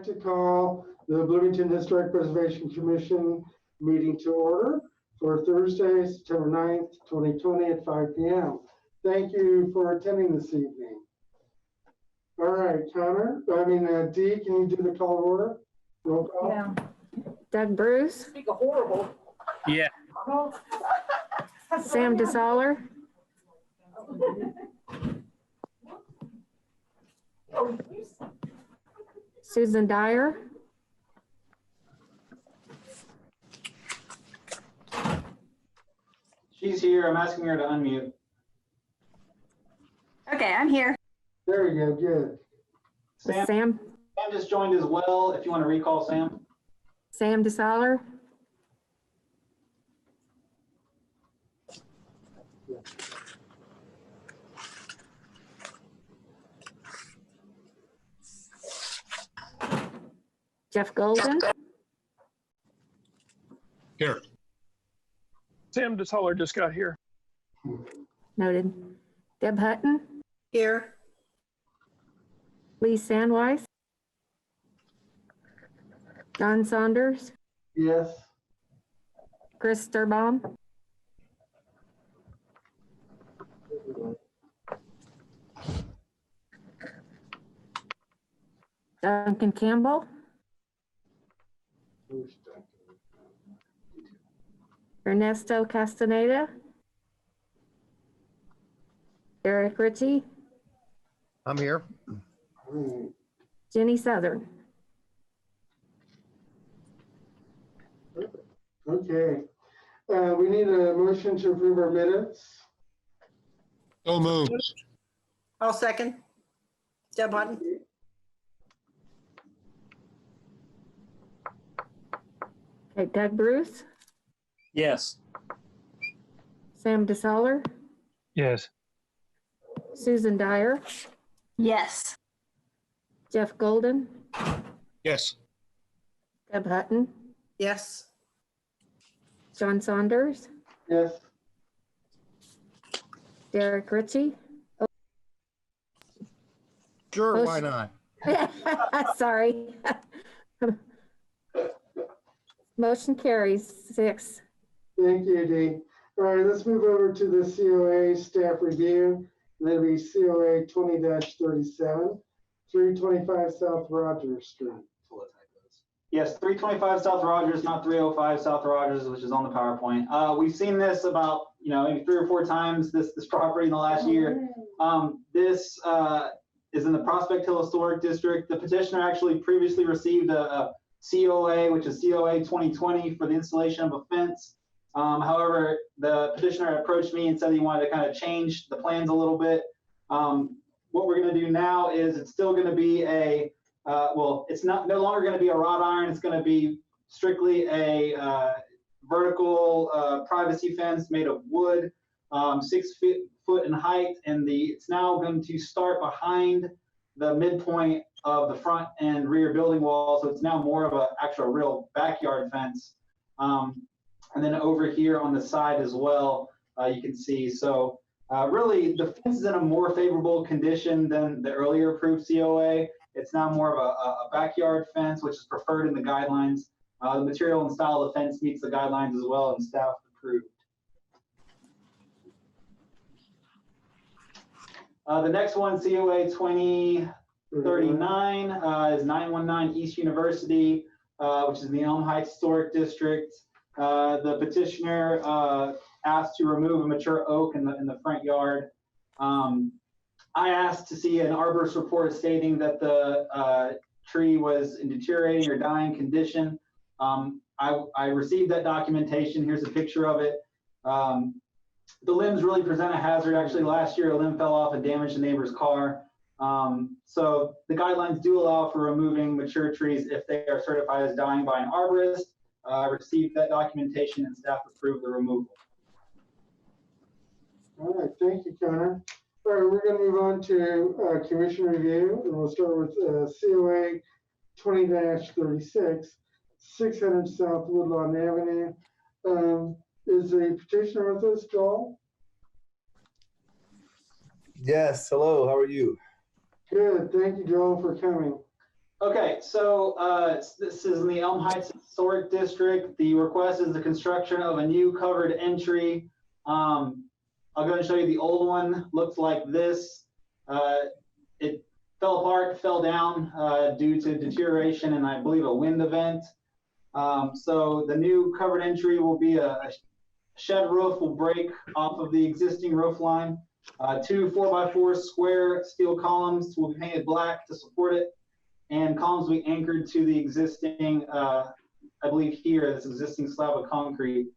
like to call the Bloomington Historic Preservation Commission meeting to order for Thursday, September 9th, 2020 at 5 p.m. Thank you for attending this evening. All right, Dee, can you do the call to order? Roll call. Yeah. Doug Bruce. Speak a horrible. Yeah. Sam DeSaller. Susan Dyer. She's here. I'm asking her to unmute. Okay, I'm here. There we go, good. Sam just joined as well. If you want to recall Sam. Sam DeSaller. Jeff Golden. Here. Sam DeSaller just got here. Noted. Deb Hutton. Here. Lee Sandweiss. Don Saunders. Yes. Chris Sturbaum. Duncan Campbell. Ernesto Castaneda. Eric Ritchie. I'm here. Jenny Southern. Okay. We need a motion to approve our minutes. So moved. I'll second. Deb Hutton. Okay, Doug Bruce. Yes. Sam DeSaller. Yes. Susan Dyer. Yes. Jeff Golden. Yes. Deb Hutton. Yes. John Saunders. Yes. Derek Ritchie. Sure, Oh, why not? Sorry. Motion carries 6. Thank you, Dee. All right, let's move over to the COA staff review. That'll be COA 20-37, 325 South Rogers Street. Yes, 325 South Rogers, not 305 South Rogers, which is on the PowerPoint. We've seen this about, maybe 3 or 4 times, this property in the last year. This is in the Prospect Hill Historic District. The petitioner actually previously received a COA, which is COA 2020 for the installation of a fence. However, the petitioner approached me and said he wanted to kind of change the plans a little bit. What we're going to do now is it's still going to be it's no longer going to be a wrought iron. It's going to be strictly a vertical privacy fence made of wood, 6 foot in height, and it's now going to start behind the midpoint of the front and rear building wall. So it's now more of an actual real backyard fence. And then over here on the side as well, you can see. So really, the fence is in a more favorable condition than the earlier approved COA. It's now more of a backyard fence, which is preferred in the guidelines. The material and style of the fence meets the guidelines as well, and staff approved. The next one, COA 2039, is 919 East University, which is in the Elm Heights Historic District. The petitioner asked to remove a mature oak in the front yard. I asked to see an arborist report stating that the tree was in deteriorating or dying condition. I received that documentation. Here's a picture of it. The limbs really present a hazard. Actually, last year a limb fell off and damaged a neighbor's car. So the guidelines do allow for removing mature trees if they are certified as dying by an arborist. I received that documentation and staff approved the removal. All right, thank you, Connor. All right, we're going to move on to commission review, and we'll start with COA 20-36, 600 South Woodlawn Avenue. Is the petitioner with us, Joel? Yes, hello, how are you? Good, thank you, Joel, for coming. Okay, so this is in the Elm Heights Historic District. The request is the construction of a new covered entry. I'll go ahead and show you the old one. Looks like this. It fell apart, fell down due to deterioration and I believe a wind event. So the new covered entry will be a shed roof will break off of the existing roof line. 2 4x4 square steel columns will be painted black to support it, and columns will be anchored to the existing, I believe here, this existing slab of concrete.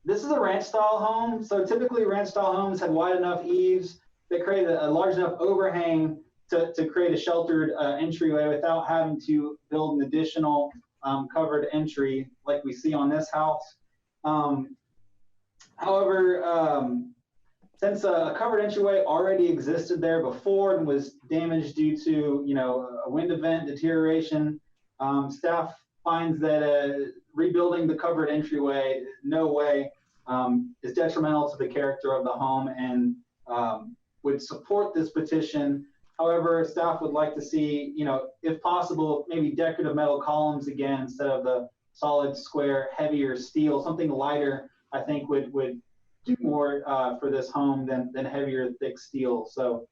This is a ranch style home. So typically ranch style homes had wide enough eaves that created a large enough overhang to create a sheltered entryway without having to build an additional covered entry like we see on this house. However, since a covered entryway already existed there before and was damaged due to, you know, a wind event, deterioration, staff finds that rebuilding the covered entryway, no way, is detrimental to the character of the home and would support this petition. However, staff would like to see, you know, if possible, maybe decorative metal columns again instead of the solid, square, heavier steel. Something lighter, I think, would do more for this home than heavier, thick steel. So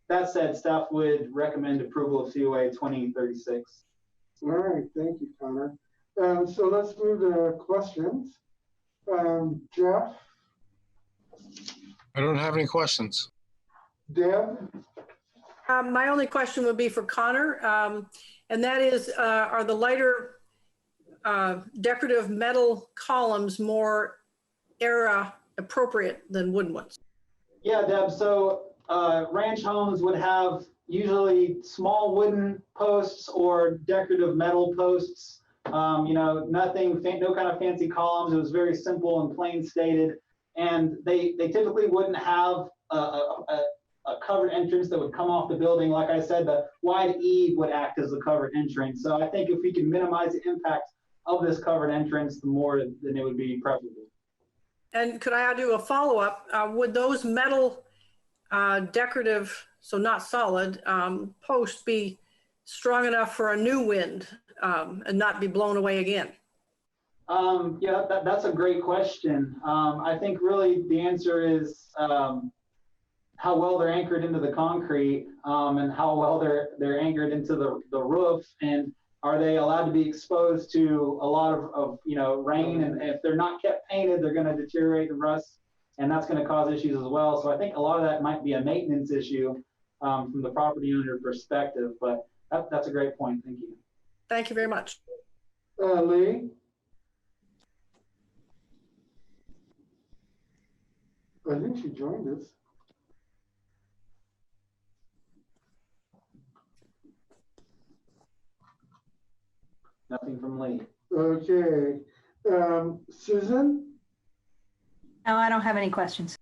that said, staff would recommend approval of COA 2036. All right, thank you, Connor. So let's move to questions. Jeff, I don't have any questions. Deb, My only question would be for Connor, and that is, are the lighter decorative metal columns more era appropriate than wooden ones? Yeah, Deb. So ranch homes would have usually small wooden posts or decorative metal posts. You know, nothing, no kind of fancy columns. It was very simple and plain stated. And they typically wouldn't have a covered entrance that would come off the building. Like I said, the wide eave would act as the covered entrance. So I think if we can minimize the impact of this covered entrance, the more then it would be preferable. And could I do a follow-up? Would those metal decorative, so not solid, posts be strong enough for a new wind and not be blown away again? Yeah, that's a great question. I think really the answer is how well they're anchored into the concrete and how well they're anchored into the roof, and are they allowed to be exposed to a lot of you know, rain, and if they're not kept painted, they're going to deteriorate and rust, and that's going to cause issues as well. So I think a lot of that might be a maintenance issue from the property owner perspective, but that's a great point. Thank you. Thank you very much. Lee, I think she joined us. Nothing from Lee. Okay, Susan, No, I don't have any questions.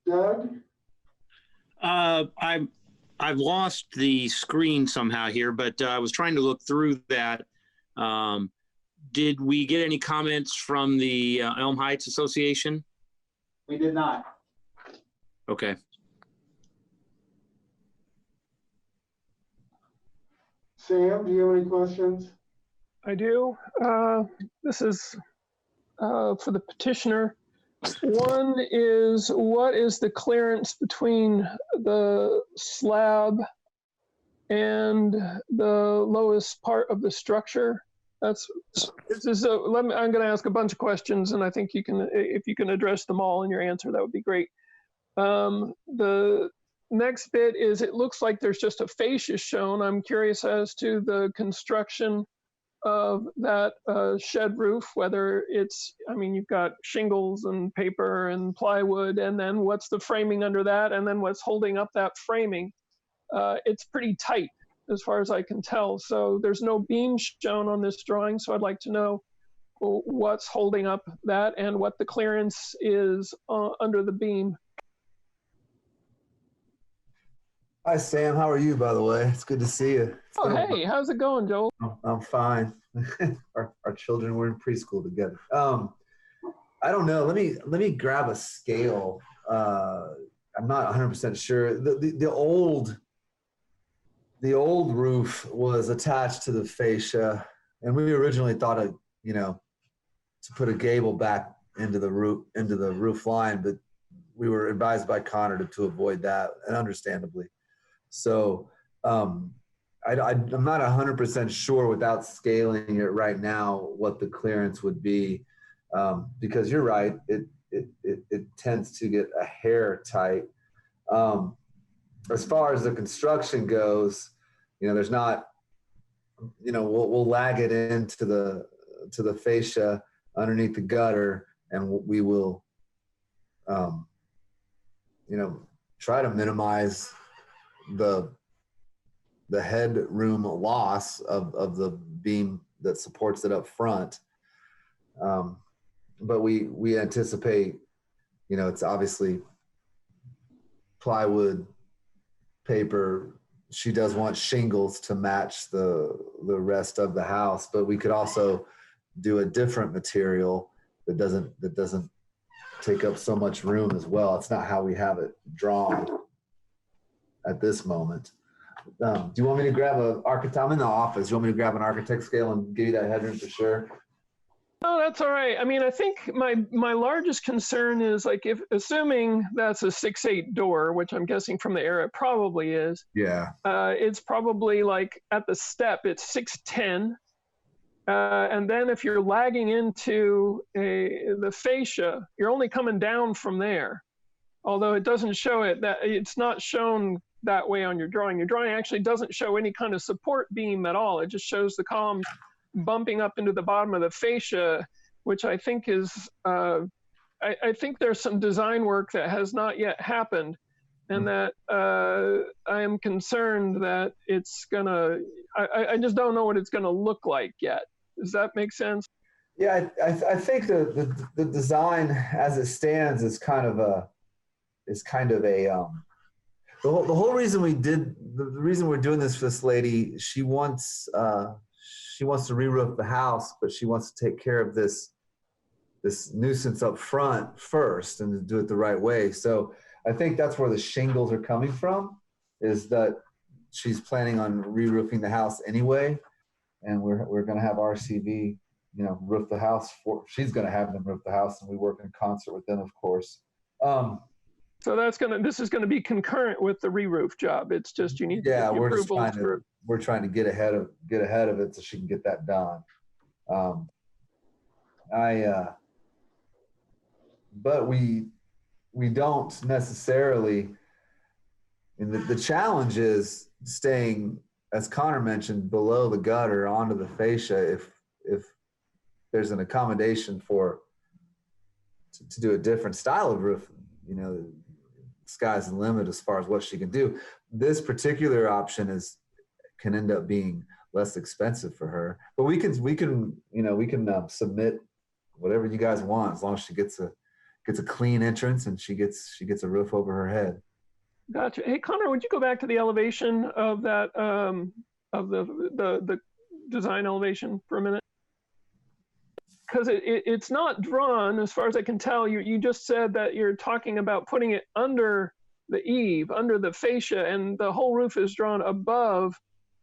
Doug, I've lost the screen somehow here, but I was trying to look through that. Did we get any comments from the Elm Heights Association? We did not. Okay. Sam, do you have any questions? I do. This is for the petitioner. One is, what is the clearance between the slab and the lowest part of the structure? I'm going to ask a bunch of questions, and I think you can, if you can address them all in your answer, that would be great. The next bit is, it looks like there's just a fascia shown. I'm curious as to the construction of that shed roof, whether it's, I mean, you've got shingles and paper and plywood, and then what's the framing under that, and then what's holding up that framing. It's pretty tight as far as I can tell. So there's no beam shown on this drawing, so I'd like to know what's holding up that and what the clearance is under the beam. Hi, Sam. How are you, by the way? It's good to see you. Oh, hey, how's it going, Joel? I'm fine. our children were in preschool together. I don't know. Let me grab a scale. I'm not 100% sure. The old the old roof was attached to the fascia, and we originally thought of, to put a gable back into the roof line, but we were advised by Connor to avoid that, and understandably. So I'm not 100% sure without scaling it right now what the clearance would be, because you're right, it tends to get a hair tight. As far as the construction goes, there's not, we'll lag it into the fascia underneath the gutter, and we will, try to minimize the headroom loss of the beam that supports it up front. But we anticipate, it's obviously plywood, paper. She does want shingles to match the rest of the house, but we could also do a different material that doesn't take up so much room as well. It's not how we have it drawn at this moment. Do you want me to grab an architect? I'm in the office. Do you want me to grab an architect scale and give you that headroom for sure? Oh, that's all right. I mean, I think my largest concern is like assuming that's a 6'8" door, which I'm guessing from the air it probably is. Yeah. It's probably like at the step it's 6'10", and then if you're lagging into the fascia, you're only coming down from there. Although it doesn't show it, that it's not shown that way on your drawing. Your drawing actually doesn't show any kind of support beam at all. It just shows the columns bumping up into the bottom of the fascia, which I think is, I think there's some design work that has not yet happened, and that I am concerned that it's gonna, I just don't know what it's gonna look like yet. Does that make sense? Yeah, I think the design as it stands is kind of a the whole reason the reason we're doing this for this lady, she wants to re-roof the house, but she wants to take care of this nuisance up front first and to do it the right way. So I think that's where the shingles are coming from, is that she's planning on re-roofing the house anyway, and we're going to have RCV, roof the house she's going to have them roof the house, and we work in concert with them, of course. So this is gonna be concurrent with the re-roof job. It's just you need to get the approval. We're trying to get ahead of it so she can get that done. But we don't necessarily. And the challenge is staying, as Connor mentioned, below the gutter onto the fascia. If there's an accommodation to do a different style of roof, sky's the limit as far as what she can do. This particular option can end up being less expensive for her, but we can submit whatever you guys want, as long as she gets a clean entrance and she gets a roof over her head. Gotcha. Hey, Connor, would you go back to the elevation of that of the design elevation for a minute? Because it's not drawn, as far as I can tell. You just said that you're talking about putting it under the eave, under the fascia, and the whole roof is drawn above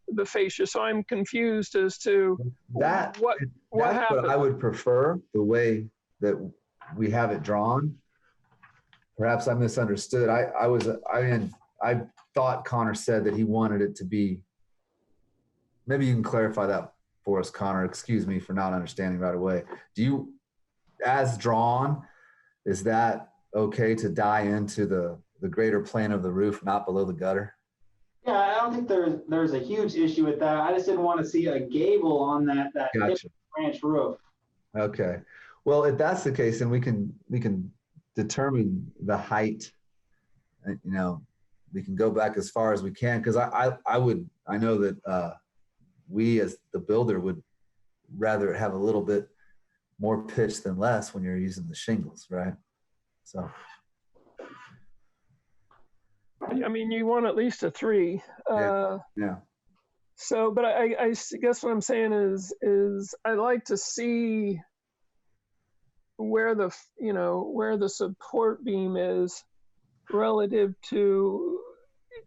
the fascia. So I'm confused as to what happened. What I would prefer, the way that we have it drawn. Perhaps I misunderstood. I thought Connor said that he wanted it to be. Maybe you can clarify that for us, Connor. Excuse me for not understanding right away. Do you, as drawn, is that okay to die into the greater plane of the roof, not below the gutter? Yeah, I don't think there's a huge issue with that. I just didn't want to see a gable on that Gotcha. branch roof. Okay. Well, if that's the case, then we can determine the height. We can go back as far as we can, because I know that we as the builder would rather have a little bit more pitch than less when you're using the shingles, right? So. I mean, you want at least a 3. Yeah. So, but I guess what I'm saying is I like to see where the support beam is relative to,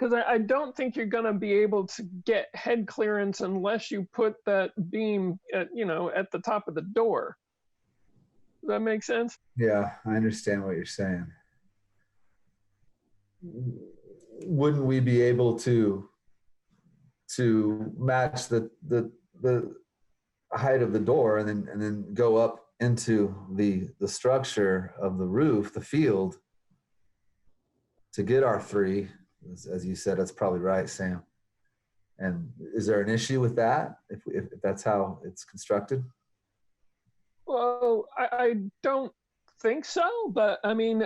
because I don't think you're going to be able to get head clearance unless you put that beam at, at the top of the door. Does that make sense? Yeah, I understand what you're saying. Wouldn't we be able to match the height of the door and then go up into the structure of the roof, the field, to get our 3? As you said, that's probably right, Sam. And is there an issue with that if that's how it's constructed? Well, I don't think so, but I mean,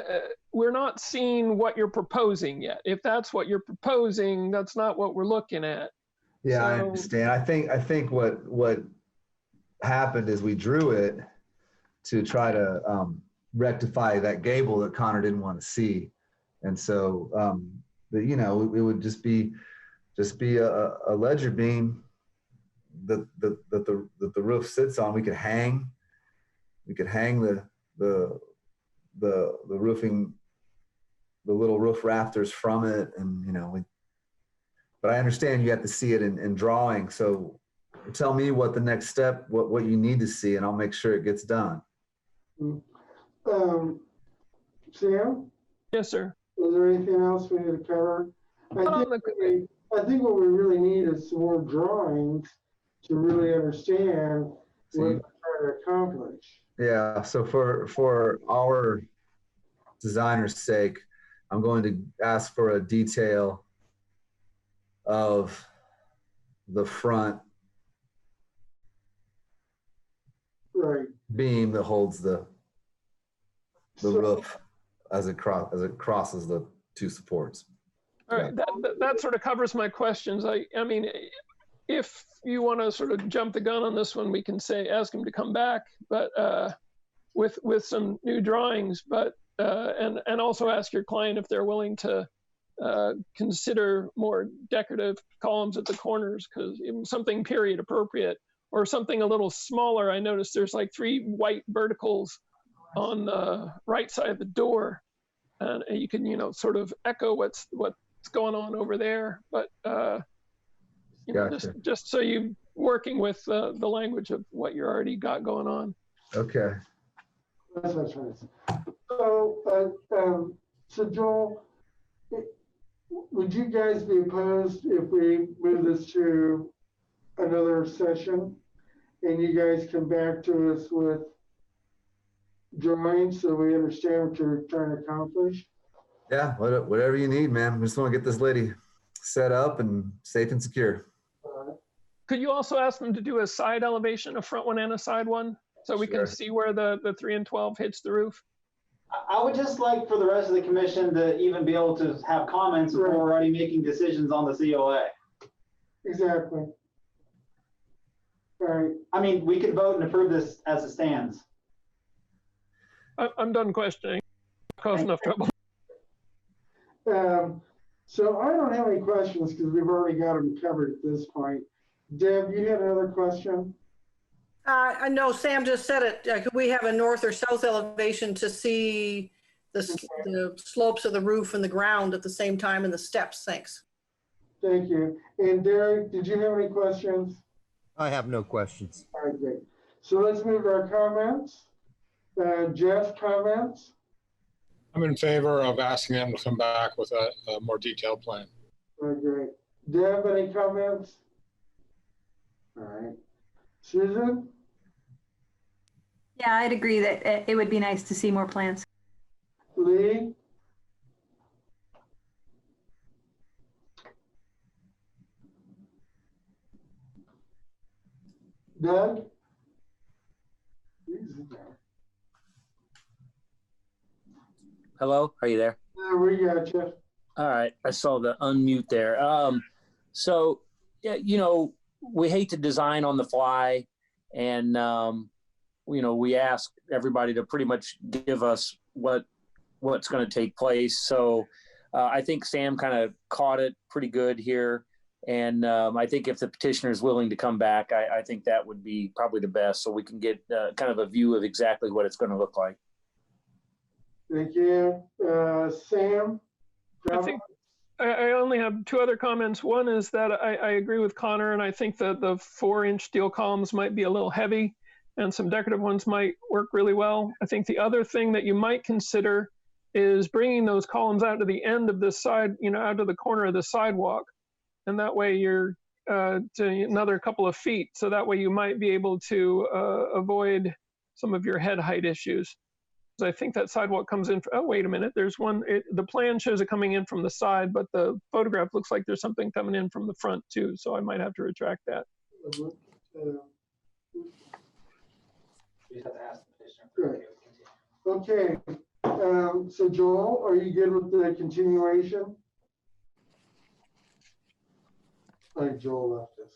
we're not seeing what you're proposing yet. If that's what you're proposing, that's not what we're looking at. Yeah, I So- understand. I think what happened is we drew it to try to rectify that gable that Connor didn't want to see, and so it would just be a ledger beam that the roof sits on. We could hang the roofing, the little roof rafters from it, and but I understand you have to see it in drawing. So tell me what the next step, what you need to see, and I'll make sure it gets done. Sam, Yes, sir. is there anything else we need to cover? I think what we really need is some more drawings to really understand what we're trying to accomplish. Yeah, so for our designer's sake, I'm going to ask for a detail of the front Right. beam that holds the So- roof as it crosses the 2 supports. All right, that sort of covers my questions. I mean, if you want to sort of jump the gun on this one, we can ask him to come back, but with some new drawings, but and also ask your client if they're willing to consider more decorative columns at the corners, because something period appropriate or something a little smaller. I noticed there's like 3 white verticals on the right side of the door, and you can sort of echo what's going on over there, but Gotcha. just so you working with the language of what you already got going on. Okay. That's what I'm trying to say. So Joel, would you guys be opposed if we move this to another session and you guys come back to us with drawings so we understand what you're trying to accomplish? Yeah, whatever you need, man. We just want to get this lady set up and safe and secure. Could you also ask them to do a side elevation, a front one and a side one, so we Sure. can see where the 3 and 12 hits the roof? I would just like for the rest of the commission to even be able to have comments before we're already making decisions on the COA. Exactly. All right. I mean, we could vote and approve this as it stands. I'm done questioning. Cause enough trouble. So I don't have any questions because we've already got them covered at this point. Deb, you had another question? I know Sam just said it. Could we have a north or south elevation to see the slopes of the roof and the ground at the same time and the steps? Thanks. Thank you. And Derek, did you have any questions? I have no questions. All right, great. So let's move to our comments. Jeff, comments? I'm in favor of asking them to come back with a more detailed plan. All right, great. Deb, any comments? All right. Susan? Yeah, I'd agree that it would be nice to see more plans. Lee? Doug? Hello, are you there? Yeah, we got you. All right, I saw the unmute there. So, yeah, we hate to design on the fly, and we ask everybody to pretty much give us what's going to take place. So, I think Sam kind of caught it pretty good here, and I think if the petitioner is willing to come back, I think that would be probably the best, so we can get kind of a view of exactly what it's going to look like. Thank you. Sam? I only have two other comments. One is that I agree with Connor, and I think that the 4-inch steel columns might be a little heavy, and some decorative ones might work really well. I think the other thing that you might consider is bringing those columns out to the end of this side, out to the corner of the sidewalk, and that way you're to another couple of feet. So that way you might be able to avoid some of your head height issues. I think that sidewalk comes in. Oh, wait a minute. There's one. The plan shows it coming in from the side, but the photograph looks like there's something coming in from the front too. So I might have to retract that. You just have to ask the petitioner. Okay. So Joel, are you good with the continuation? All right, Joel left us.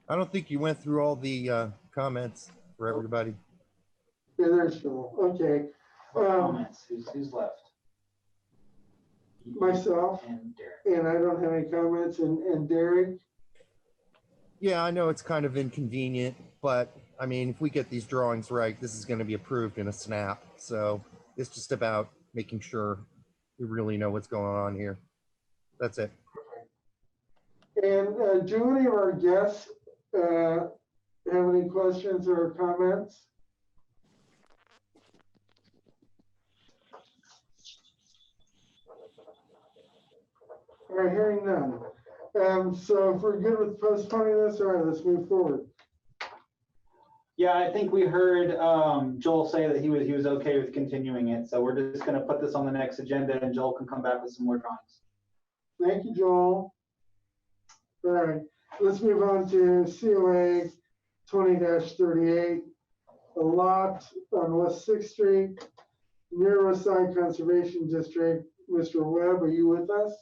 I don't think you went through all the comments for everybody. Yeah, there's Joel. Okay. Comments. Who's left? Myself. And Derek. And I don't have any comments. And Derek? Yeah, I know it's kind of inconvenient, but I mean, if we get these drawings right, this is going to be approved in a snap. So it's just about making sure we really know what's going on here. That's it. And do any of our guests have any questions or comments? All right, hearing none. So if we're good with postponing this, all right, let's move forward. Yeah, I think we heard Joel say that he was okay with continuing it. So we're just going to put this on the next agenda, and Joel can come back with some more drawings. Thank you, Joel. All right, let's move on to COA 20-38, a lot on West 6th Street, Neuroscience Conservation District. Mr. Webb, are you with us?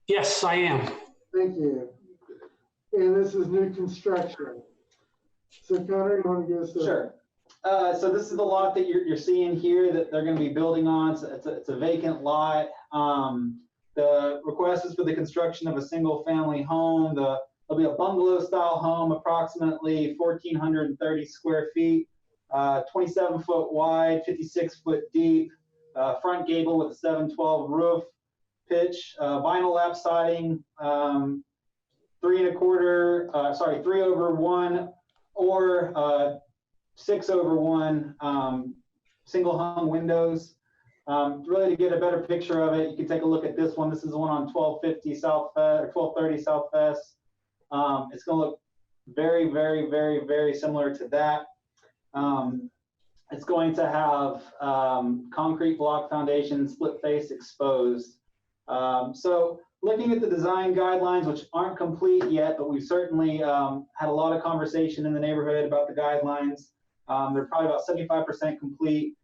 Yes, I am. Thank you. And this is new construction. So Connor, you want to give us a... Sure. So this is the lot that you're seeing here that they're going to be building on. So it's a vacant lot. The request is for the construction of a single family home. There'll be a bungalow style home, approximately 1,430 square feet, 27 foot wide, 56 foot deep, front gable with a 712 roof pitch, vinyl lap siding, 3/4, 3/1 or 6/1 single hung windows. Really to get a better picture of it, you can take a look at this one. This is the one on 1250 South or 1230 South Fest. It's going to look very, very, very, very similar to that. It's going to have concrete block foundation, split face exposed. So looking at the design guidelines, which aren't complete yet, but we've certainly had a lot of conversation in the neighborhood about the guidelines. They're probably about 75% complete.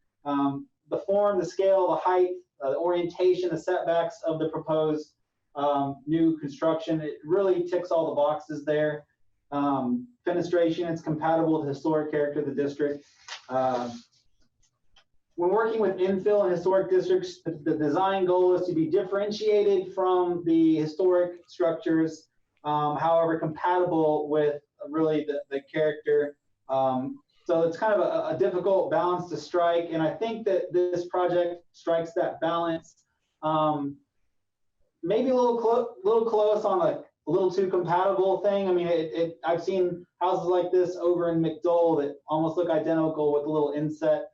The form, the scale, the height, the orientation, the setbacks of the proposed new construction, it really ticks all the boxes there. Fenestration, it's compatible with the historic character of the district. When working with infill and historic districts, the design goal is to be differentiated from the historic structures, however compatible with really the character. So it's kind of a difficult balance to strike, and I think that this project strikes that balance. Maybe a little close on a little too compatible thing. I mean, I've seen houses like this over in McDowell that almost look identical with a little inset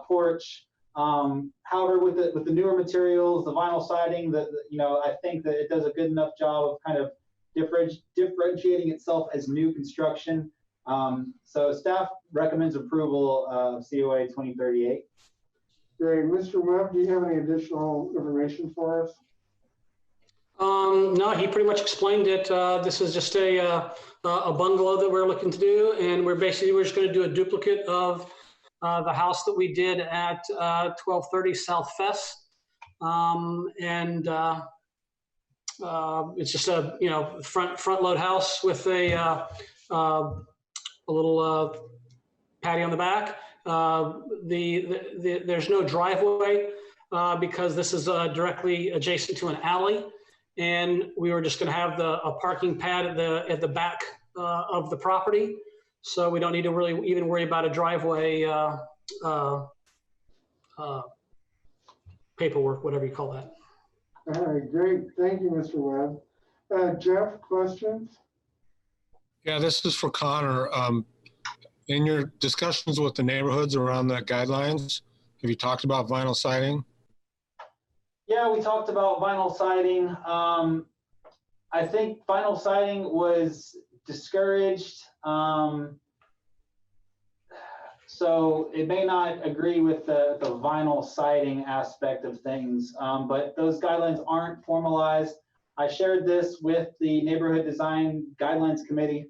porch. However, with the newer materials, the vinyl siding, I think that it does a good enough job of kind of differentiating itself as new construction. So staff recommends approval of COA 2038. Great. Mr. Webb, do you have any additional information for us? No, he pretty much explained it. This is just a bungalow that we're looking to do, and we're just going to do a duplicate of the house that we did at 1230 South Fest. It's just a front load house with a little patio on the back. There's no driveway because this is directly adjacent to an alley, and we were just going to have a parking pad at the back of the property, so we don't need to really even worry about a driveway paperwork, whatever you call that. All right, great. Thank you, Mr. Webb. Jeff, questions? Yeah, this is for Connor. In your discussions with the neighborhoods around the guidelines, have you talked about vinyl siding? Yeah, we talked about vinyl siding. I think vinyl siding was discouraged. So it may not agree with the vinyl siding aspect of things, but those guidelines aren't formalized. I shared this with the Neighborhood Design Guidelines Committee,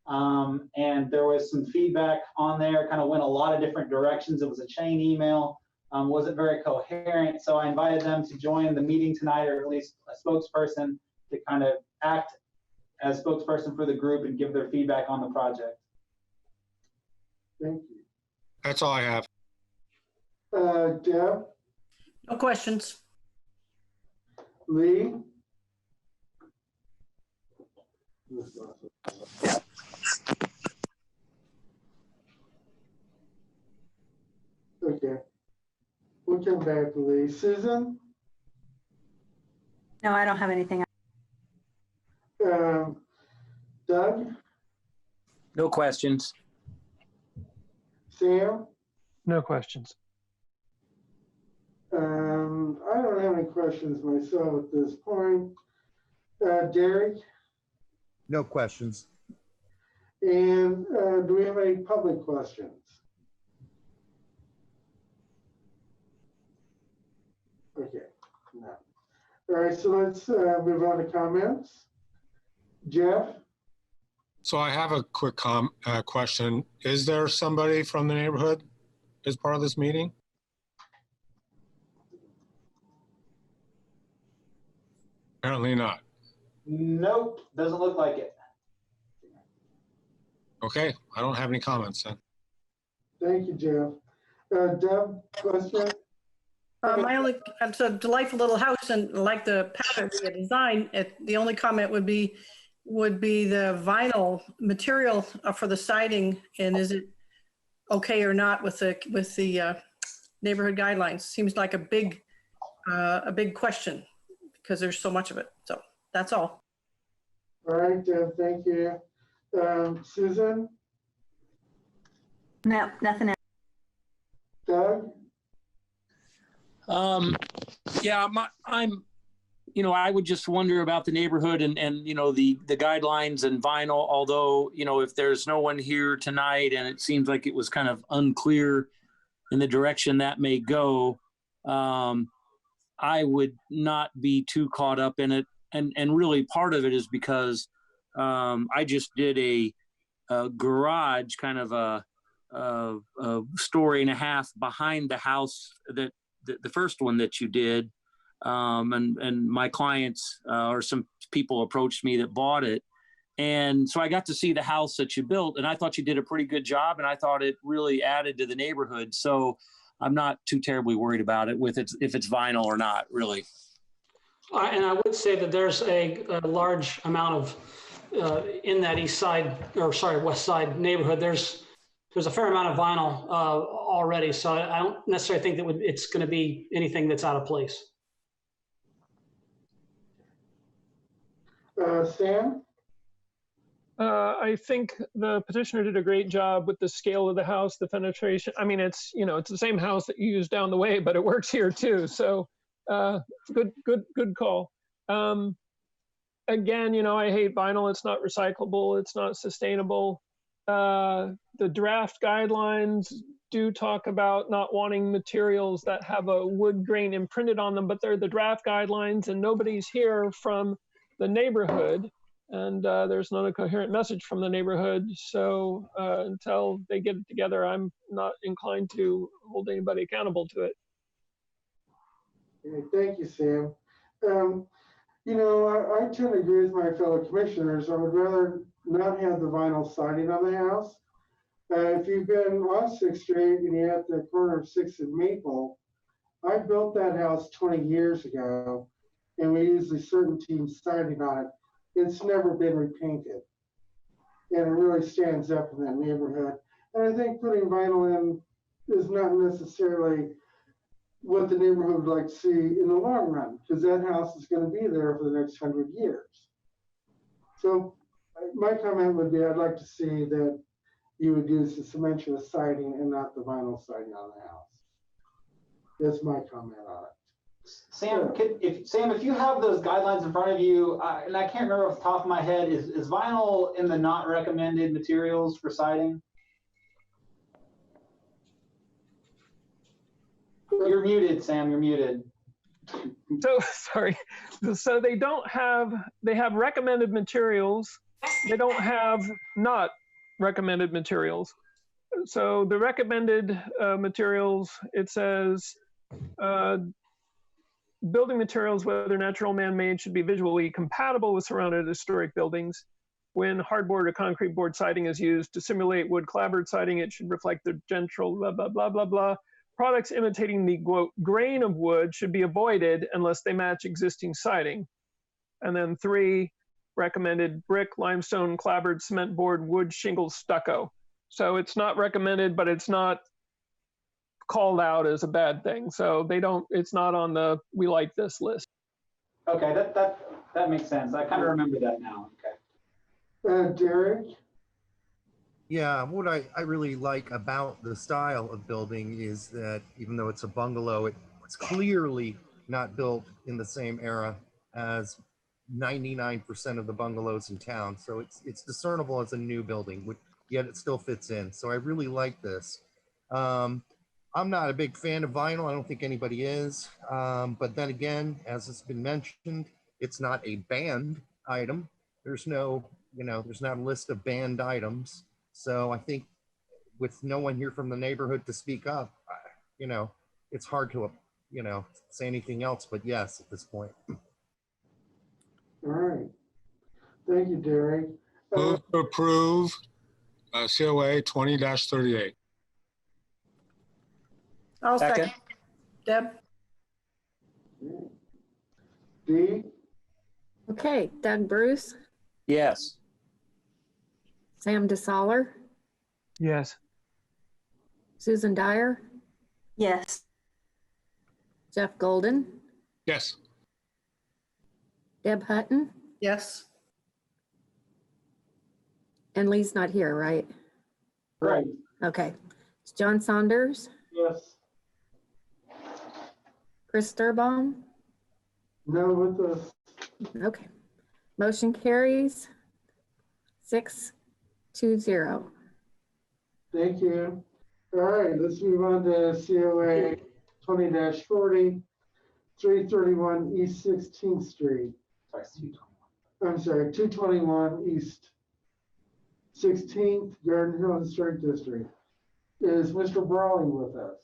and there was some feedback on there, kind of went a lot of different directions. It was a chain email, wasn't very coherent. So I invited them to join the meeting tonight, or at least a spokesperson to kind of act as spokesperson for the group and give their feedback on the project. Thank you. That's all I have. Deb, No questions. Lee? Okay. We'll come back to Lee. Susan? No, I don't have anything. Doug? No questions. Sam? No questions. I don't have any questions myself at this point. Derek? No questions. And do we have any public questions? Okay, no. All right, so let's move on to comments. Jeff? So I have a quick question. Is there somebody from the neighborhood as part of this meeting? Apparently not. Nope, doesn't look like it. Okay, I don't have any comments then. Thank you, Jeff. Deb, question? It's a delightful little house, and like the pattern we had designed, the only comment would be the vinyl material for the siding, and is it okay or not with the neighborhood guidelines? Seems like a big question because there's so much of it. So that's all. All right, Deb, thank you. Susan? No, nothing else. Doug? Yeah, I would just wonder about the neighborhood and the guidelines and vinyl, although, if there's no one here tonight and it seems like it was kind of unclear in the direction that may go, I would not be too caught up in it. And really part of it is because I just did a garage, kind of a story and a half behind the house that the first one that you did. And my clients or some people approached me that bought it. And so I got to see the house that you built, and I thought you did a pretty good job, and I thought it really added to the neighborhood. So I'm not too terribly worried about it if it's vinyl or not, really. And I would say that there's a large amount of, in that west side neighborhood, there's a fair amount of vinyl already. So I don't necessarily think that it's going to be anything that's out of place. Sam? I think the petitioner did a great job with the scale of the house, the penetration. I mean, it's the same house that you use down the way, but it works here too. So good call. Again, I hate vinyl. It's not recyclable. It's not sustainable. The draft guidelines do talk about not wanting materials that have a wood grain imprinted on them, but they're the draft guidelines, and nobody's here from the neighborhood, and there's not a coherent message from the neighborhood. So until they get it together, I'm not inclined to hold anybody accountable to it. Okay, thank you, Sam. I tend to agree with my fellow commissioners. I would rather not have the vinyl siding on the house. If you've been on 6th Street and you're at the corner of 6th and Maple, I built that house 20 years ago, and we used a certain team siding on it. It's never been repainted, and it really stands up in that neighborhood. And I think putting vinyl in is not necessarily what the neighborhood would like to see in the long run, because that house is going to be there for the next 100 years. So my comment would be, I'd like to see that you would use the cementous siding and not the vinyl siding on the house. That's my comment on it. Sam, if you have those guidelines in front of you, and I can't remember off the top of my head, is vinyl in the not recommended materials for siding? You're muted, Sam. You're muted. So, sorry. So they have recommended materials. They don't have not recommended materials. So the recommended materials, it says, building materials, whether natural or man-made, should be visually compatible with surrounded historic buildings. When hardboard or concrete board siding is used to simulate wood clapboard siding, it should reflect the gentle blah, blah, blah, blah, blah. Products imitating the grain of wood should be avoided unless they match existing siding. And then 3, recommended brick, limestone, clapboard, cement board, wood, shingles, stucco. So it's not recommended, but it's not called out as a bad thing. So it's not on the we like this list. Okay, that makes sense. I kind of remember that now. Okay. Derek? Yeah, what I really like about the style of building is that even though it's a bungalow, it's clearly not built in the same era as 99% of the bungalows in town. So it's discernible as a new building, yet it still fits in. So I really like this. I'm not a big fan of vinyl. I don't think anybody is. But then again, as it's been mentioned, it's not a banned item. There's not a list of banned items. So I think with no one here from the neighborhood to speak up, it's hard to, say anything else but yes at this point. All right. Thank you, Derek. Move to approve COA 20-38. I'll second. Second. Deb? Dee? Okay, Doug Bruce, Yes. Sam DeSaller, Yes. Susan Dyer, Yes. Jeff Golden, Yes. Deb Hutton, Yes. and Lee's not here, right? Right. Okay. It's John Saunders, Yes. Chris Sturbaum. No with us. Okay. Motion carries 6-0. Thank you. All right, let's move on to COA 20-40, 331 East 16th Street. Sorry, it's 221. I'm sorry, 221 East 16th, Garden Hill Historic District. Is Mr. Brawley with us?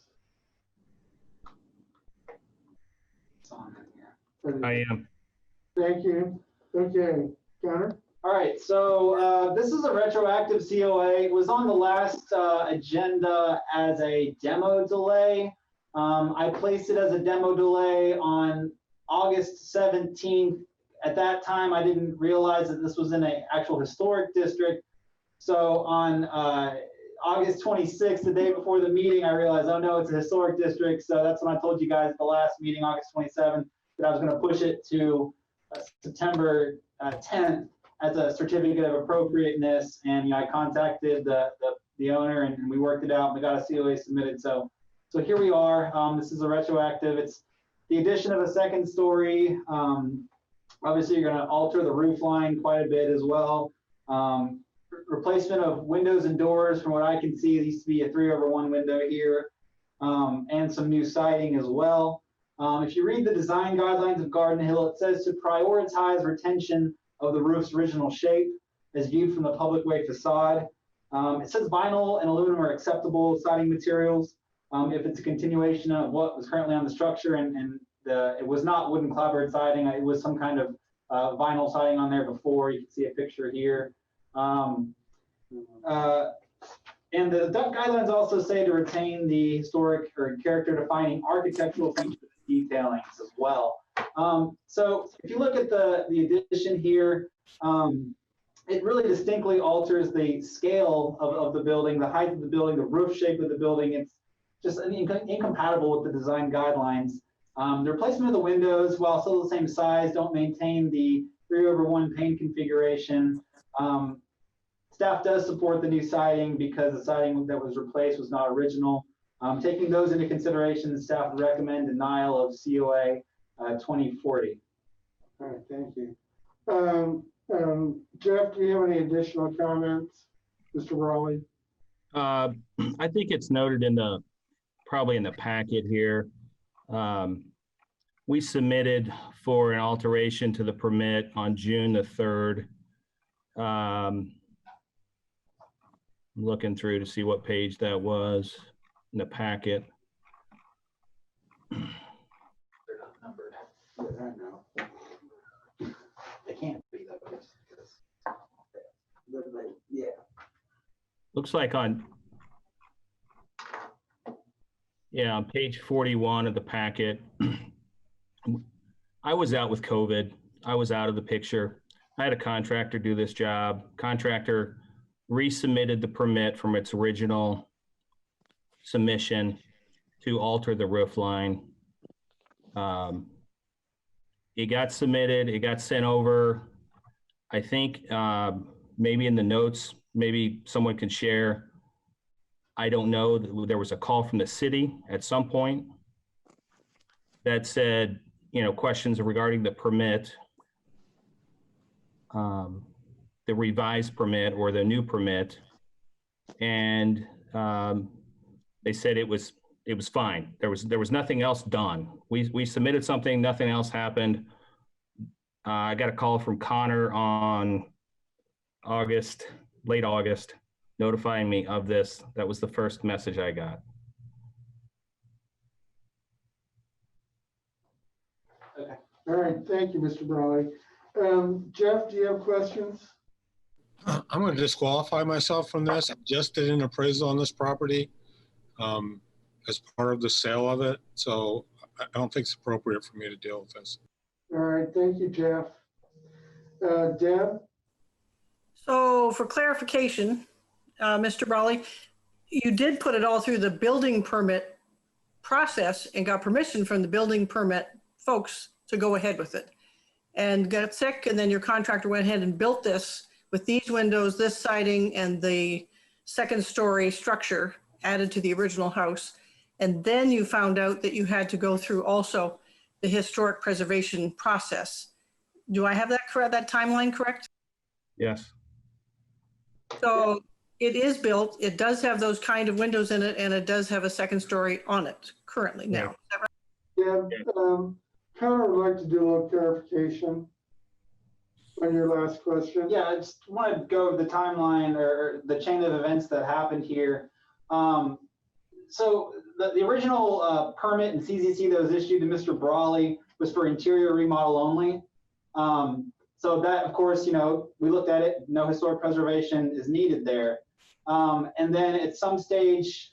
It's on here. I am. Thank you. Okay, Connor? All right, so this is a retroactive COA. It was on the last agenda as a demo delay. I placed it as a demo delay on August 17th. At that time, I didn't realize that this was in an actual historic district. So on August 26th, the day before the meeting, I realized, oh no, it's a historic district. So that's when I told you guys at the last meeting, August 27th, that I was going to push it to September 10th as a certificate of appropriateness. And I contacted the owner and we worked it out and we got a COA submitted. So here we are. This is a retroactive. It's the addition of a second story. Obviously, you're going to alter the roof line quite a bit as well. Replacement of windows and doors. From what I can see, it used to be a 3/1 window here, and some new siding as well. If you read the design guidelines of Garden Hill, it says to prioritize retention of the roof's original shape as viewed from the public way facade. It says vinyl and aluminum are acceptable siding materials if it's a continuation of what was currently on the structure, and it was not wooden clapboard siding. It was some kind of vinyl siding on there before. You can see a picture here. And the DUC guidelines also say to retain the historic or character-defining architectural features and detailings as well. So if you look at the addition here, it really distinctly alters the scale of the building, the height of the building, the roof shape of the building. It's just incompatible with the design guidelines. The replacement of the windows, while still the same size, don't maintain the 3/1 pane configuration. Staff does support the new siding because the siding that was replaced was not original. Taking those into consideration, the staff would recommend denial of COA 2040. All right, thank you. Jeff, do you have any additional comments? Mr. Raleigh? I think it's noted in the, probably in the packet here. We submitted for an alteration to the permit on June the 3rd. I'm looking through to see what page that was in the packet. They're not numbered. Yeah, I know. They can't be that way. Yeah. Looks like on page 41 of the packet, I was out with COVID. I was out of the picture. I had a contractor do this job. Contractor resubmitted the permit from its original submission to alter the roof line. It got submitted, it got sent over. I think maybe in the notes, maybe someone can share. I don't know, there was a call from the city at some point that said, questions regarding the permit, the revised permit or the new permit. And they said it was fine. There was nothing else done. We submitted something, nothing else happened. I got a call from Connor on late August, notifying me of this. That was the first message I got. Okay. All right, thank you, Mr. Brawley. Jeff, do you have questions? I'm going to disqualify myself from this. I just did an appraisal on this property as part of the sale of it. So I don't think it's appropriate for me to deal with this. All right, thank you, Jeff. Deb? So for clarification, Mr. Brawley, you did put it all through the building permit process and got permission from the building permit folks to go ahead with it, and got sick, and then your contractor went ahead and built this with these windows, this siding, and the second story structure added to the original house. And then you found out that you had to go through also the historic preservation process. Do I have that correct, that timeline correct? Yes. So it is built, it does have those kind of windows in it, and it does have a second story on it currently now. Is that right? Yeah, Connor would like to do a little clarification on your last question. Yeah, I just want to go over the timeline or the chain of events that happened here. So the original permit and CZC that was issued to Mr. Brawley was for interior remodel only. So that, of course, we looked at it, no historic preservation is needed there. And then at some stage,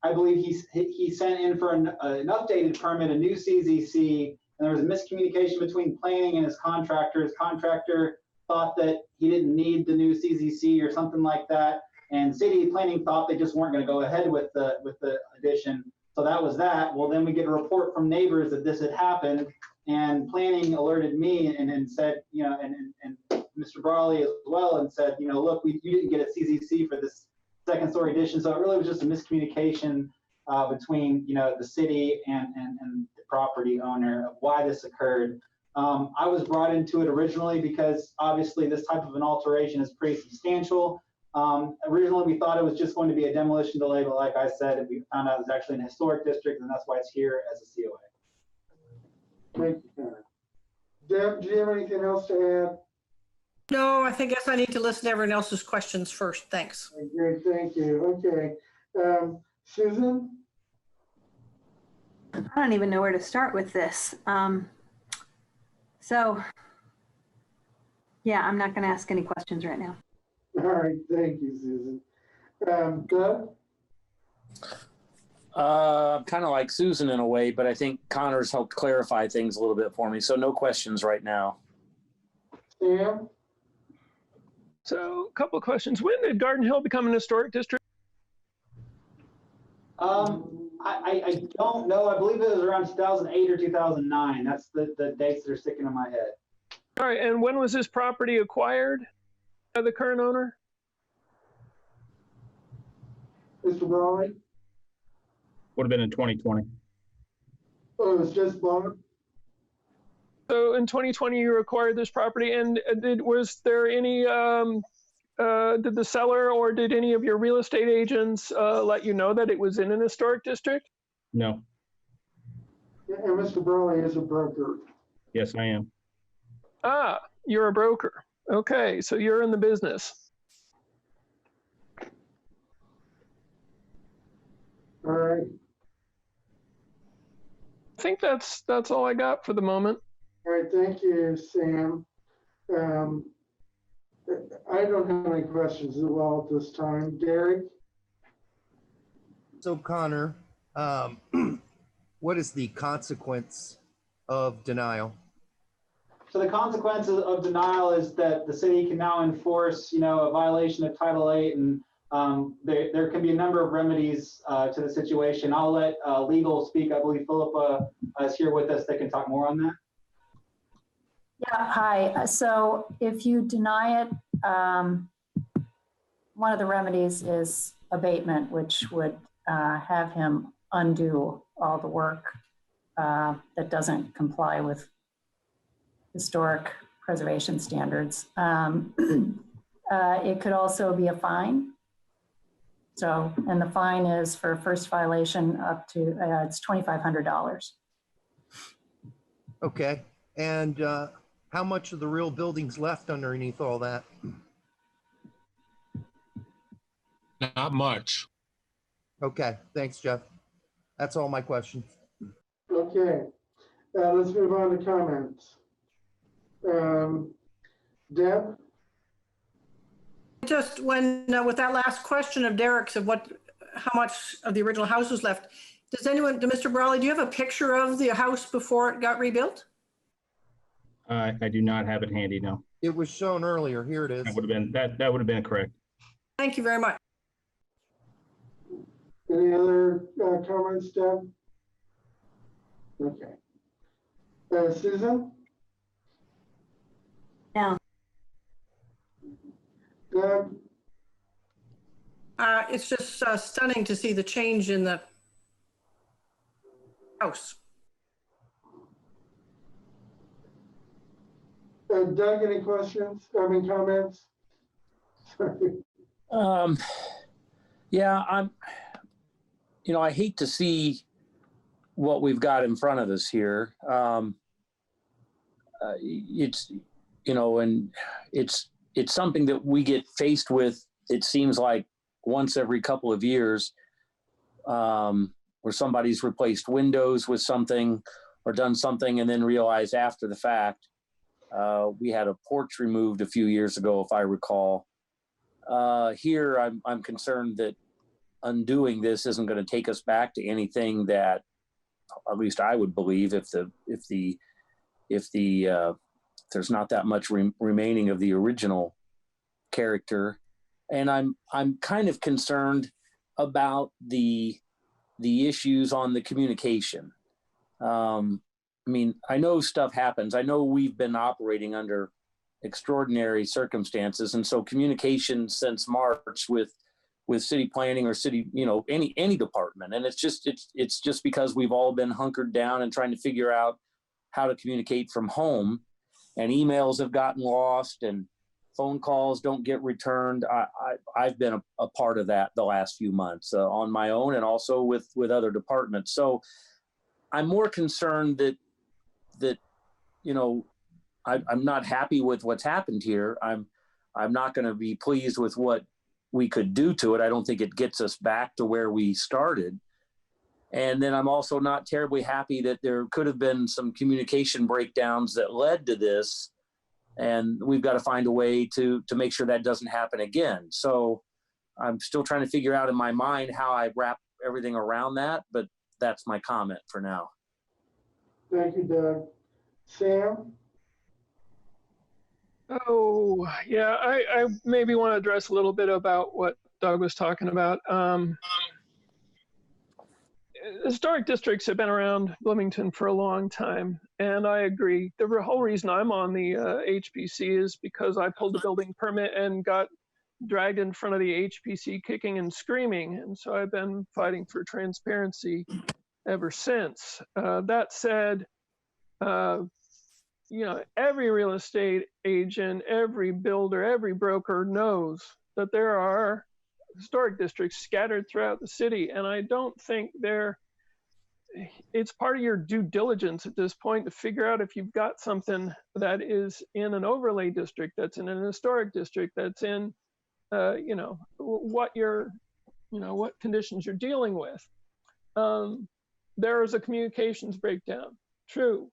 I believe he sent in for an updated permit, a new CZC, and there was a miscommunication between planning and his contractor. His contractor thought that he didn't need the new CZC or something like that, and city planning thought they just weren't going to go ahead with the addition. So that was that. Well, then we get a report from neighbors that this had happened, and planning alerted me and said, and Mr. Brawley as well, and said, look, you didn't get a CZC for this second story addition. So it really was just a miscommunication between, the city and the property owner of why this occurred. I was brought into it originally because obviously this type of an alteration is pretty substantial. Originally, we thought it was just going to be a demolition delay, but like I said, we found out it's actually an historic district, and that's why it's here as a COA. Thank you, Connor. Deb, do you have anything else to add? No, I guess I need to listen to everyone else's questions first. Thanks. Great, thank you. Okay. Susan? I don't even know where to start with this. So, yeah, I'm not going to ask any questions right now. All right, thank you, Susan. Doug? I'm kind of like Susan in a way, but I think Connor's helped clarify things a little bit for me. So no questions right now. Sam? So a couple of questions. When did Garden Hill become an historic district? I don't know. I believe it was around 2008 or 2009. That's the dates that are sticking in my head. All right, and when was this property acquired by the current owner? Mr. Brawley? Would have been in 2020. Oh, it was just bought? So in 2020, you acquired this property, and was there any, did the seller or did any of your real estate agents let you know that it was in an historic district? No. And Mr. Brawley is a broker. Yes, I am. Ah, you're a broker. Okay, so you're in the business. All right. I think that's all I got for the moment. All right, thank you, Sam. I don't have any questions as well at this time. Derek? So Connor, what is the consequence of denial? So the consequence of denial is that the city can now enforce, a violation of Title VIII, and there can be a number of remedies to the situation. I'll let legal speak. I believe Philippa is here with us that can talk more on that. Yeah, hi. So if you deny it, one of the remedies is abatement, which would have him undo all the work that doesn't comply with historic preservation standards. It could also be a fine. So, and the fine is for first violation up to, it's $2,500. Okay, and how much of the real building's left underneath all that? Not much. Okay, thanks, Jeff. That's all my questions. Okay, let's move on to comments. Deb? Just when, with that last question of Derek's of how much of the original house was left, Mr. Brawley, do you have a picture of the house before it got rebuilt? I do not have it handy, no. It was shown earlier. Here it is. That would have been, that would have been correct. Thank you very much. Any other comments, Deb? Okay. Susan? No. Deb? It's just stunning to see the change in the house. Doug, any questions? Comments? Sorry. Yeah, I hate to see what we've got in front of us here. It's, and it's something that we get faced with, it seems like once every couple of years, where somebody's replaced windows with something or done something and then realize after the fact. We had a porch removed a few years ago, if I recall. Here, I'm concerned that undoing this isn't going to take us back to anything that, at least I would believe, if there's not that much remaining of the original character. And I'm kind of concerned about the issues on the communication. I know stuff happens. I know we've been operating under extraordinary circumstances. And so communication since March with city planning or city, any department. And it's just because we've all been hunkered down and trying to figure out how to communicate from home, and emails have gotten lost and phone calls don't get returned. I've been a part of that the last few months on my own and also with other departments. So I'm more concerned that I'm not happy with what's happened here. I'm not going to be pleased with what we could do to it. I don't think it gets us back to where we started. And then I'm also not terribly happy that there could have been some communication breakdowns that led to this. And we've got to find a way to make sure that doesn't happen again. So I'm still trying to figure out in my mind how I wrap everything around that, but that's my comment for now. Thank you, Doug. Sam? Oh, yeah, I maybe want to address a little bit about what Doug was talking about. historic districts have been around Bloomington for a long time, and I agree. The whole reason I'm on the HPC is because I pulled a building permit and got dragged in front of the HPC kicking and screaming, and so I've been fighting for transparency ever since. That said, you know, every real estate agent, every builder, every broker knows that there are historic districts scattered throughout the city, and I don't think it's part of your due diligence at this point to figure out if you've got something that is in an overlay district, that's in an historic district, that's in you know, what conditions you're dealing with. There is a communications breakdown. True.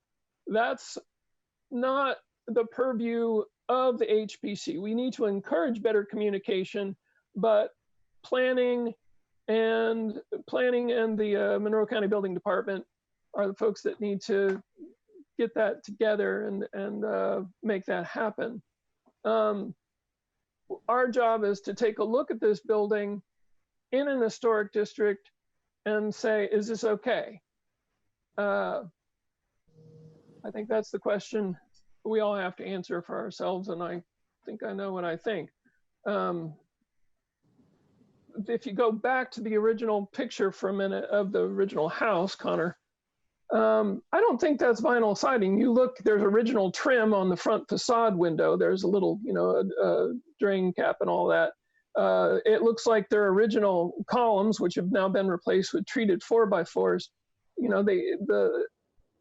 That's not the purview of the HPC. We need to encourage better communication, but planning and the Monroe County Building Department are the folks that need to get that together and make that happen. Our job is to take a look at this building in an historic district and say, is this okay? I think that's the question we all have to answer for ourselves, and I think I know what I think. If you go back to the original picture for a minute of the original house, Connor, I don't think that's vinyl siding. You look, there's original trim on the front facade window. There's a little, you know, a drain cap and all that. It looks like their original columns, which have now been replaced with treated 4x4s. You know,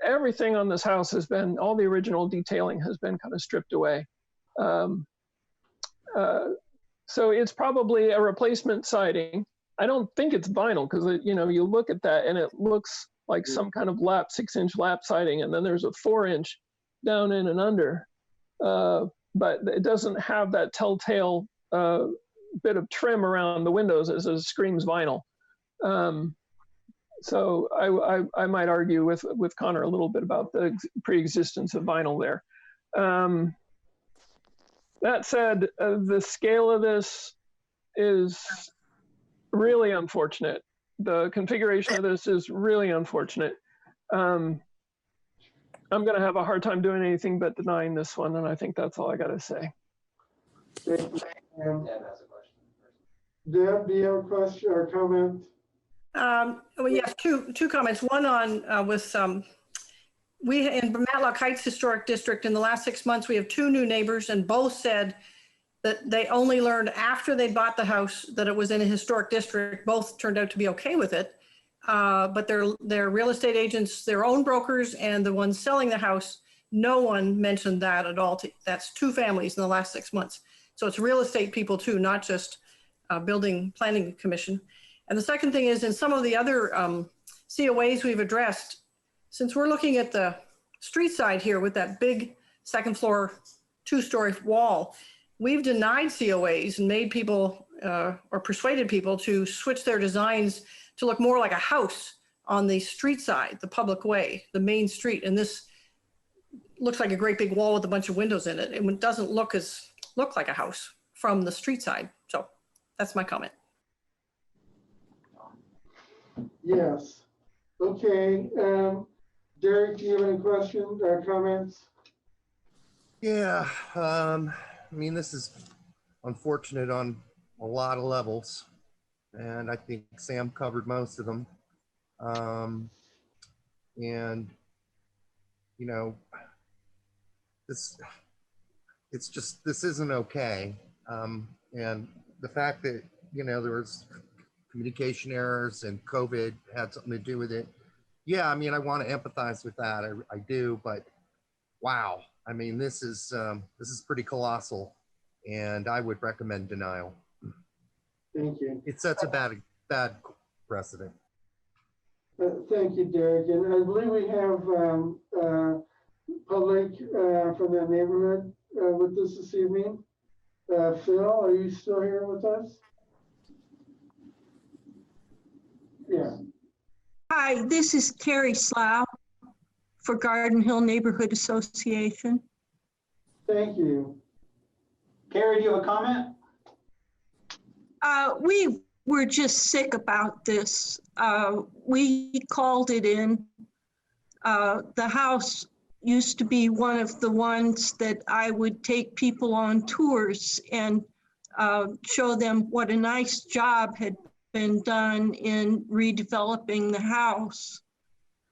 everything on this house has been, all the original detailing has been kind of stripped away. So it's probably a replacement siding. I don't think it's vinyl because, you know, you look at that and it looks like some kind of 6-inch lap siding, and then there's a 4-inch down in and under. But it doesn't have that telltale bit of trim around the windows as it screams vinyl. So I might argue with Connor a little bit about the pre-existence of vinyl there. That said, the scale of this is really unfortunate. The configuration of this is really unfortunate. I'm going to have a hard time doing anything but denying this one, and I think that's all I got to say. Thank you. Deb, do you have a question or comment? Well, yes, two comments. One on with we in Matlock Heights Historic District in the last 6 months, we have 2 new neighbors, and both said that they only learned after they bought the house that it was in a historic district. Both turned out to be okay with it, but their real estate agents, their own brokers, and the ones selling the house, no one mentioned that at all. That's 2 families in the last 6 months. So it's real estate people too, not just building planning commission. And the second thing is, in some of the other COAs we've addressed, since we're looking at the street side here with that big second floor 2-story wall, we've denied COAs and made people or persuaded people to switch their designs to look more like a house on the street side, the public way, the main street. And this looks like a great big wall with a bunch of windows in it. It doesn't look like a house from the street side. So that's my comment. Yes. Okay. Derek, do you have any questions or comments? Yeah, I mean, this is unfortunate on a lot of levels, and I think Sam covered most of them. And, you know, this isn't okay. And the fact that, you know, there was communication errors and COVID had something to do with it. Yeah, I mean, I want to empathize with that. I do, but wow. I mean, this is pretty colossal, and I would recommend denial. Thank you. It sets a bad precedent. Thank you, Derek. And I believe we have public from the neighborhood with us this evening. Phil, are you still here with us? Yeah. Hi, this is Carrie Slab for Garden Hill Neighborhood Association. Thank you. Carrie, do you have a comment? We we're just sick about this. We called it in. The house used to be one of the ones that I would take people on tours and show them what a nice job had been done in redeveloping the house.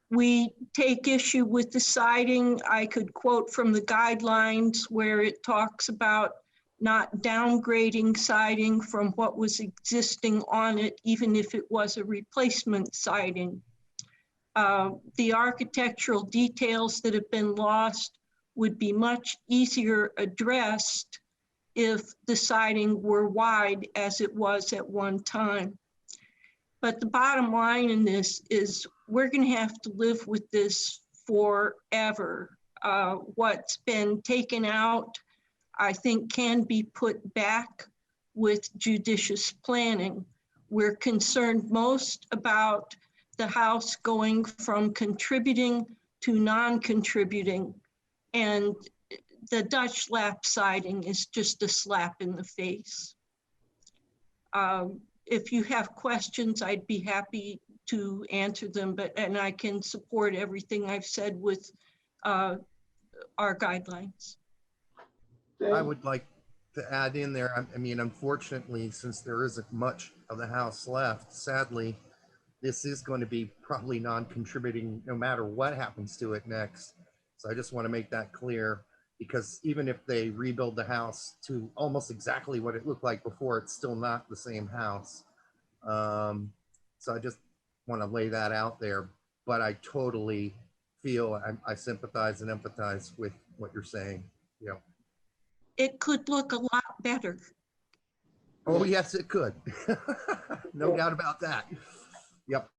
We take issue with the siding. I could quote from the guidelines where it talks about not downgrading siding from what was existing on it, even if it was a replacement siding. The architectural details that have been lost would be much easier addressed if the siding were wide as it was at one time. But the bottom line in this is we're going to have to live with this forever. What's been taken out, I think, can be put back with judicious planning. We're concerned most about the house going from contributing to non-contributing, and the Dutch lap siding is just a slap in the face. If you have questions, I'd be happy to answer them, and I can support everything I've said with our guidelines. I would like to add in there, I mean, unfortunately, since there isn't much of the house left, sadly, this is going to be probably non-contributing no matter what happens to it next. So I just want to make that clear, because even if they rebuild the house to almost exactly what it looked like before, it's still not the same house. So I just want to lay that out there, but I totally feel I sympathize and empathize with what you're saying. Yeah. It could look a lot better. Oh, yes, it could. No doubt about that. Yep.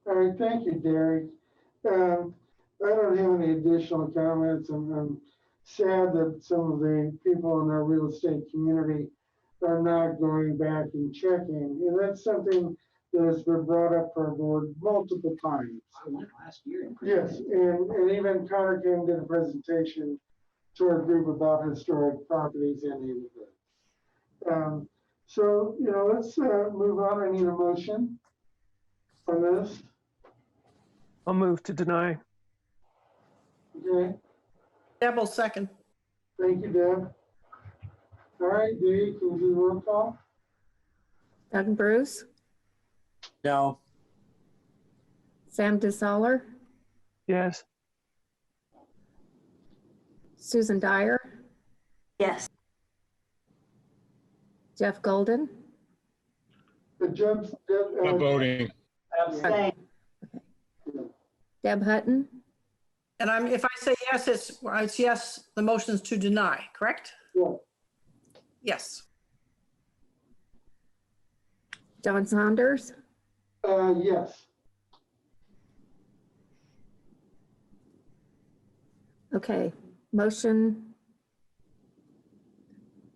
All right, thank you, Derek. I don't have any additional comments. I'm sad that some of the people in our real estate community are not going back and checking. And that's something that has been brought up for our board multiple times. I went last year. Yes, and even Connor came to the presentation to our group about historic properties and neighborhoods. So, let's move on. I need a motion on this. I'll move to deny. Okay, Deb will second. thank you, Deb. All right, Dave, can you do the roll call? Doug Bruce, No. Sam DeSaller, Yes. Susan Dyer, Yes. Jeff Golden, Not voting. Abstain. Deb Hutton, And if I say yes, it's yes, the motion's to deny, correct? Yeah. Yes. John Saunders, Yes. okay, motion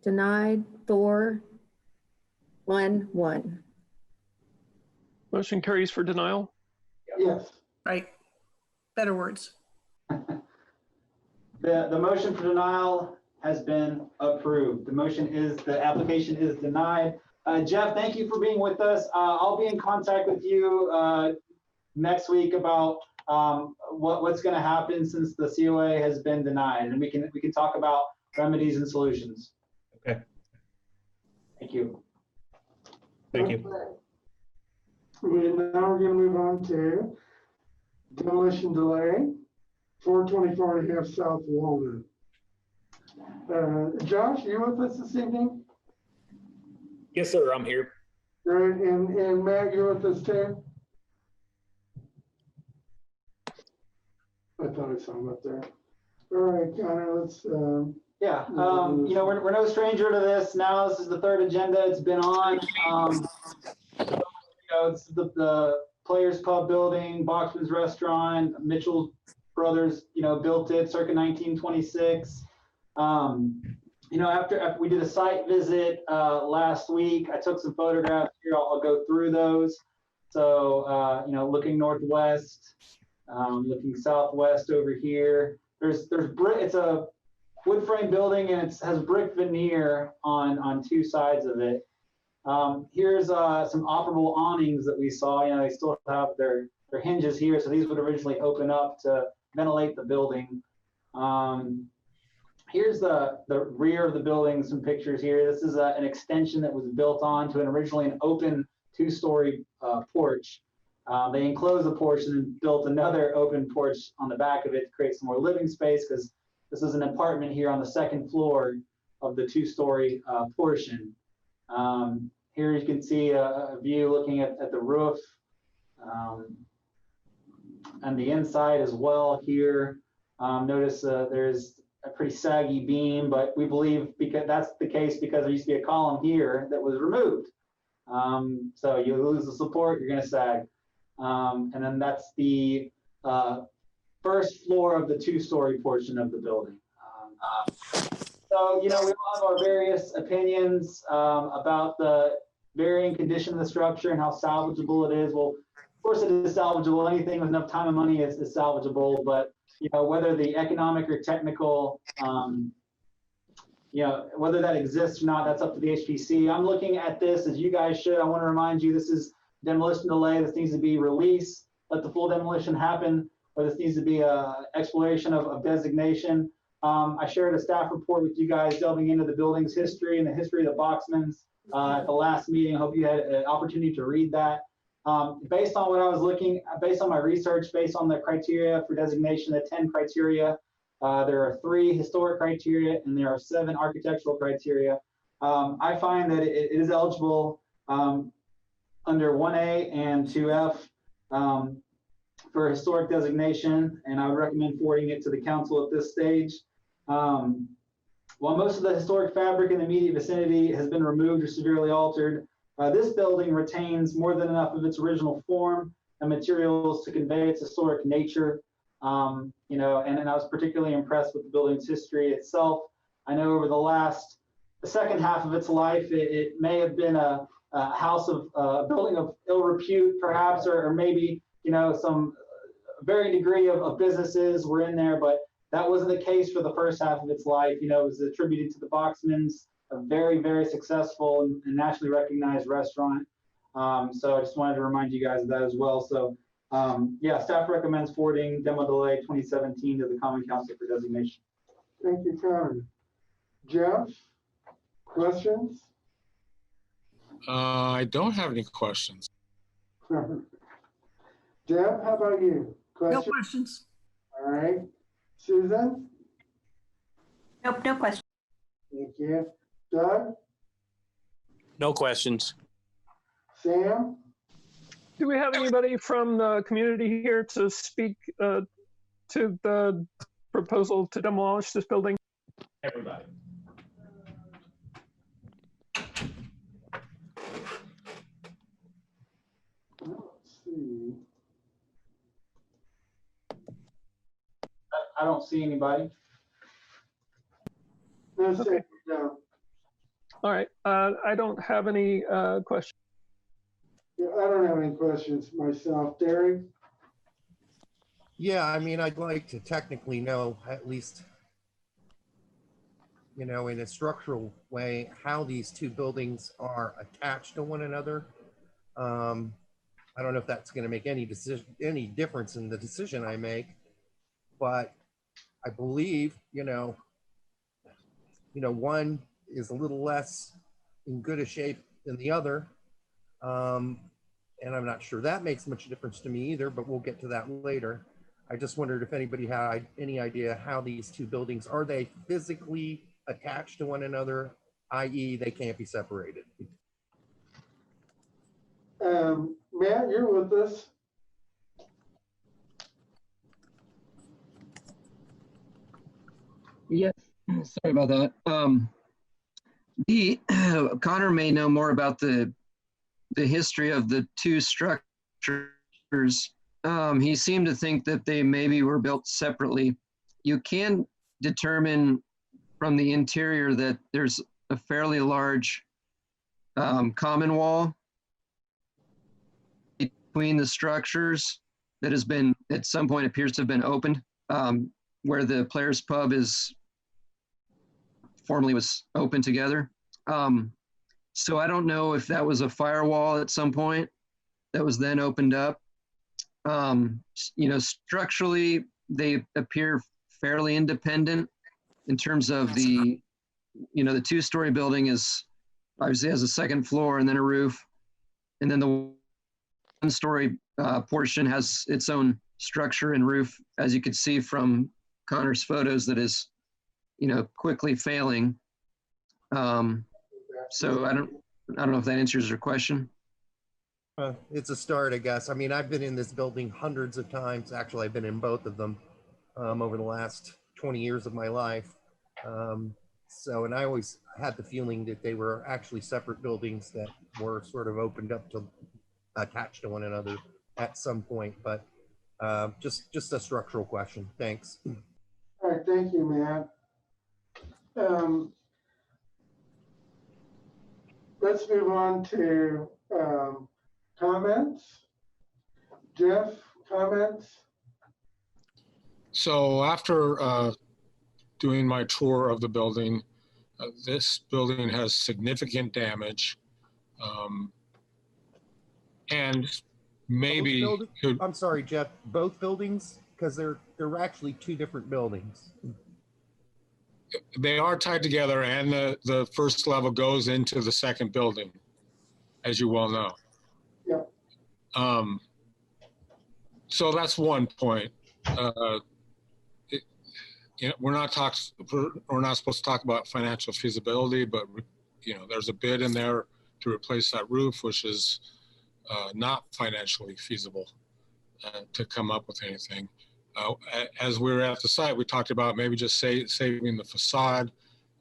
denied 4-1-1. Motion carries for denial. Yes. Right. Better words. The motion for denial has been approved. The application is denied. Jeff, thank you for being with us. I'll be in contact with you next week about what's going to happen since the COA has been denied, and we can talk about remedies and solutions. Okay. Thank you. Thank you. Now we're going to move on to demolition delay, 424 and a half South Walnut. Josh, you with us this evening? Yes, sir, I'm here. Right, and Matt, you're with us too? I thought I saw him up there. All right, Connor, let's. Yeah, we're no stranger to this. Now this is the third agenda it's been on. It's the Players Pub building, Boxman's Restaurant, Mitchell Brothers, built it circa 1926. After we did a site visit last week, I took some photographs here. I'll go through those. So, looking northwest, looking southwest over here. There's brick. It's a wood frame building, and it has brick veneer on two sides of it. Here's some operable awnings that we saw. You know, they still have their hinges here, so these would originally open up to ventilate the building. Here's the rear of the building, some pictures here. This is an extension that was built on to originally an open 2-story porch. They enclosed the porch and then built another open porch on the back of it to create some more living space, because this is an apartment here on the 2nd floor of the 2-story portion. Here you can see a view looking at the roof and the inside as well here. Notice there's a pretty saggy beam, but we believe because that's the case because there used to be a column here that was removed. So you lose the support, you're gonna sag. And then that's the 1st floor of the 2-story portion of the building. So, you know, we all have our various opinions about the varying condition of the structure and how salvageable it is. Well, of course it is salvageable. Anything with enough time and money is salvageable, but you know, whether the economic or technical, you know, whether that exists or not, that's up to the HPC. I'm looking at this as you guys should. I want to remind you, this is demolition delay. This needs to be released. Let the full demolition happen, or this needs to be a exploration of designation. I shared a staff report with you guys delving into the building's history and the history of the Boxmans at the last meeting. I hope you had an opportunity to read that. Based on what I was looking, based on my research, based on the criteria for designation, the 10 criteria, there are 3 historic criteria and there are 7 architectural criteria. I find that it is eligible under 1A and 2F for historic designation, and I would recommend forwarding it to the council at this stage. While most of the historic fabric in the immediate vicinity has been removed or severely altered, this building retains more than enough of its original form and materials to convey its historic nature. You know, and I was particularly impressed with the building's history itself. I know over the second half of its life, it may have been a house of a building of ill repute, perhaps, or maybe, you know, some varying degree of businesses were in there, but that wasn't the case for the first half of its life. You know, it was attributed to the Boxmans, a very, very successful and nationally recognized restaurant. So I just wanted to remind you guys of that as well. So yeah, staff recommends forwarding Demo Delay 2017 to the Common Council for designation. Thank you, Karen. Jeff, questions? I don't have any questions. Deb, how about you? No questions. All right. Susan? Nope, no question. Thank you. Doug? No questions. Sam? Do we have anybody from the community here to speak to the proposal to demolish this building? Everybody. Let's see. I don't see anybody. No, Sam, no. All right, I don't have any questions. Yeah, I don't have any questions myself. Derek? Yeah, I mean, I'd like to technically know, at least, you know, in a structural way, how these 2 buildings are attached to one another. I don't know if that's going to make any difference in the decision I make, but I believe, you know, one is a little less in good a shape than the other. And I'm not sure that makes much difference to me either, but we'll get to that later. I just wondered if anybody had any idea how these 2 buildings, are they physically attached to one another, i.e. they can't be separated? Matt, you're with us. Yes, sorry about that. Connor may know more about the history of the 2 structures. He seemed to think that they maybe were built separately. You can determine from the interior that there's a fairly large common wall between the structures that has been, at some point appears to have been opened, where the Players Pub is formerly was open together. So I don't know if that was a firewall at some point that was then opened up. Structurally, they appear fairly independent in terms of the two-story building is obviously has a second floor and then a roof. And then the one-story portion has its own structure and roof, as you can see from Connor's photos, that is, quickly failing. So I don't know if that answers your question. It's a start, I guess. I mean, I've been in this building hundreds of times. Actually, I've been in both of them over the last 20 years of my life. And I always had the feeling that they were actually separate buildings that were sort of opened up to attach to one another at some point. But just a structural question. Thanks. All right, thank you, Matt. Let's move on to comments. Jeff, comments? So after doing my tour of the building, this building has significant damage. And maybe I'm sorry, Jeff, both buildings? Because they're actually two different buildings. they are tied together, and the first level goes into the second building, as you well know. Yeah. So that's one point. We're not supposed to talk about financial feasibility, but there's a bid in there to replace that roof, which is not financially feasible to come up with anything. As we were at the site, we talked about maybe just saving the facade.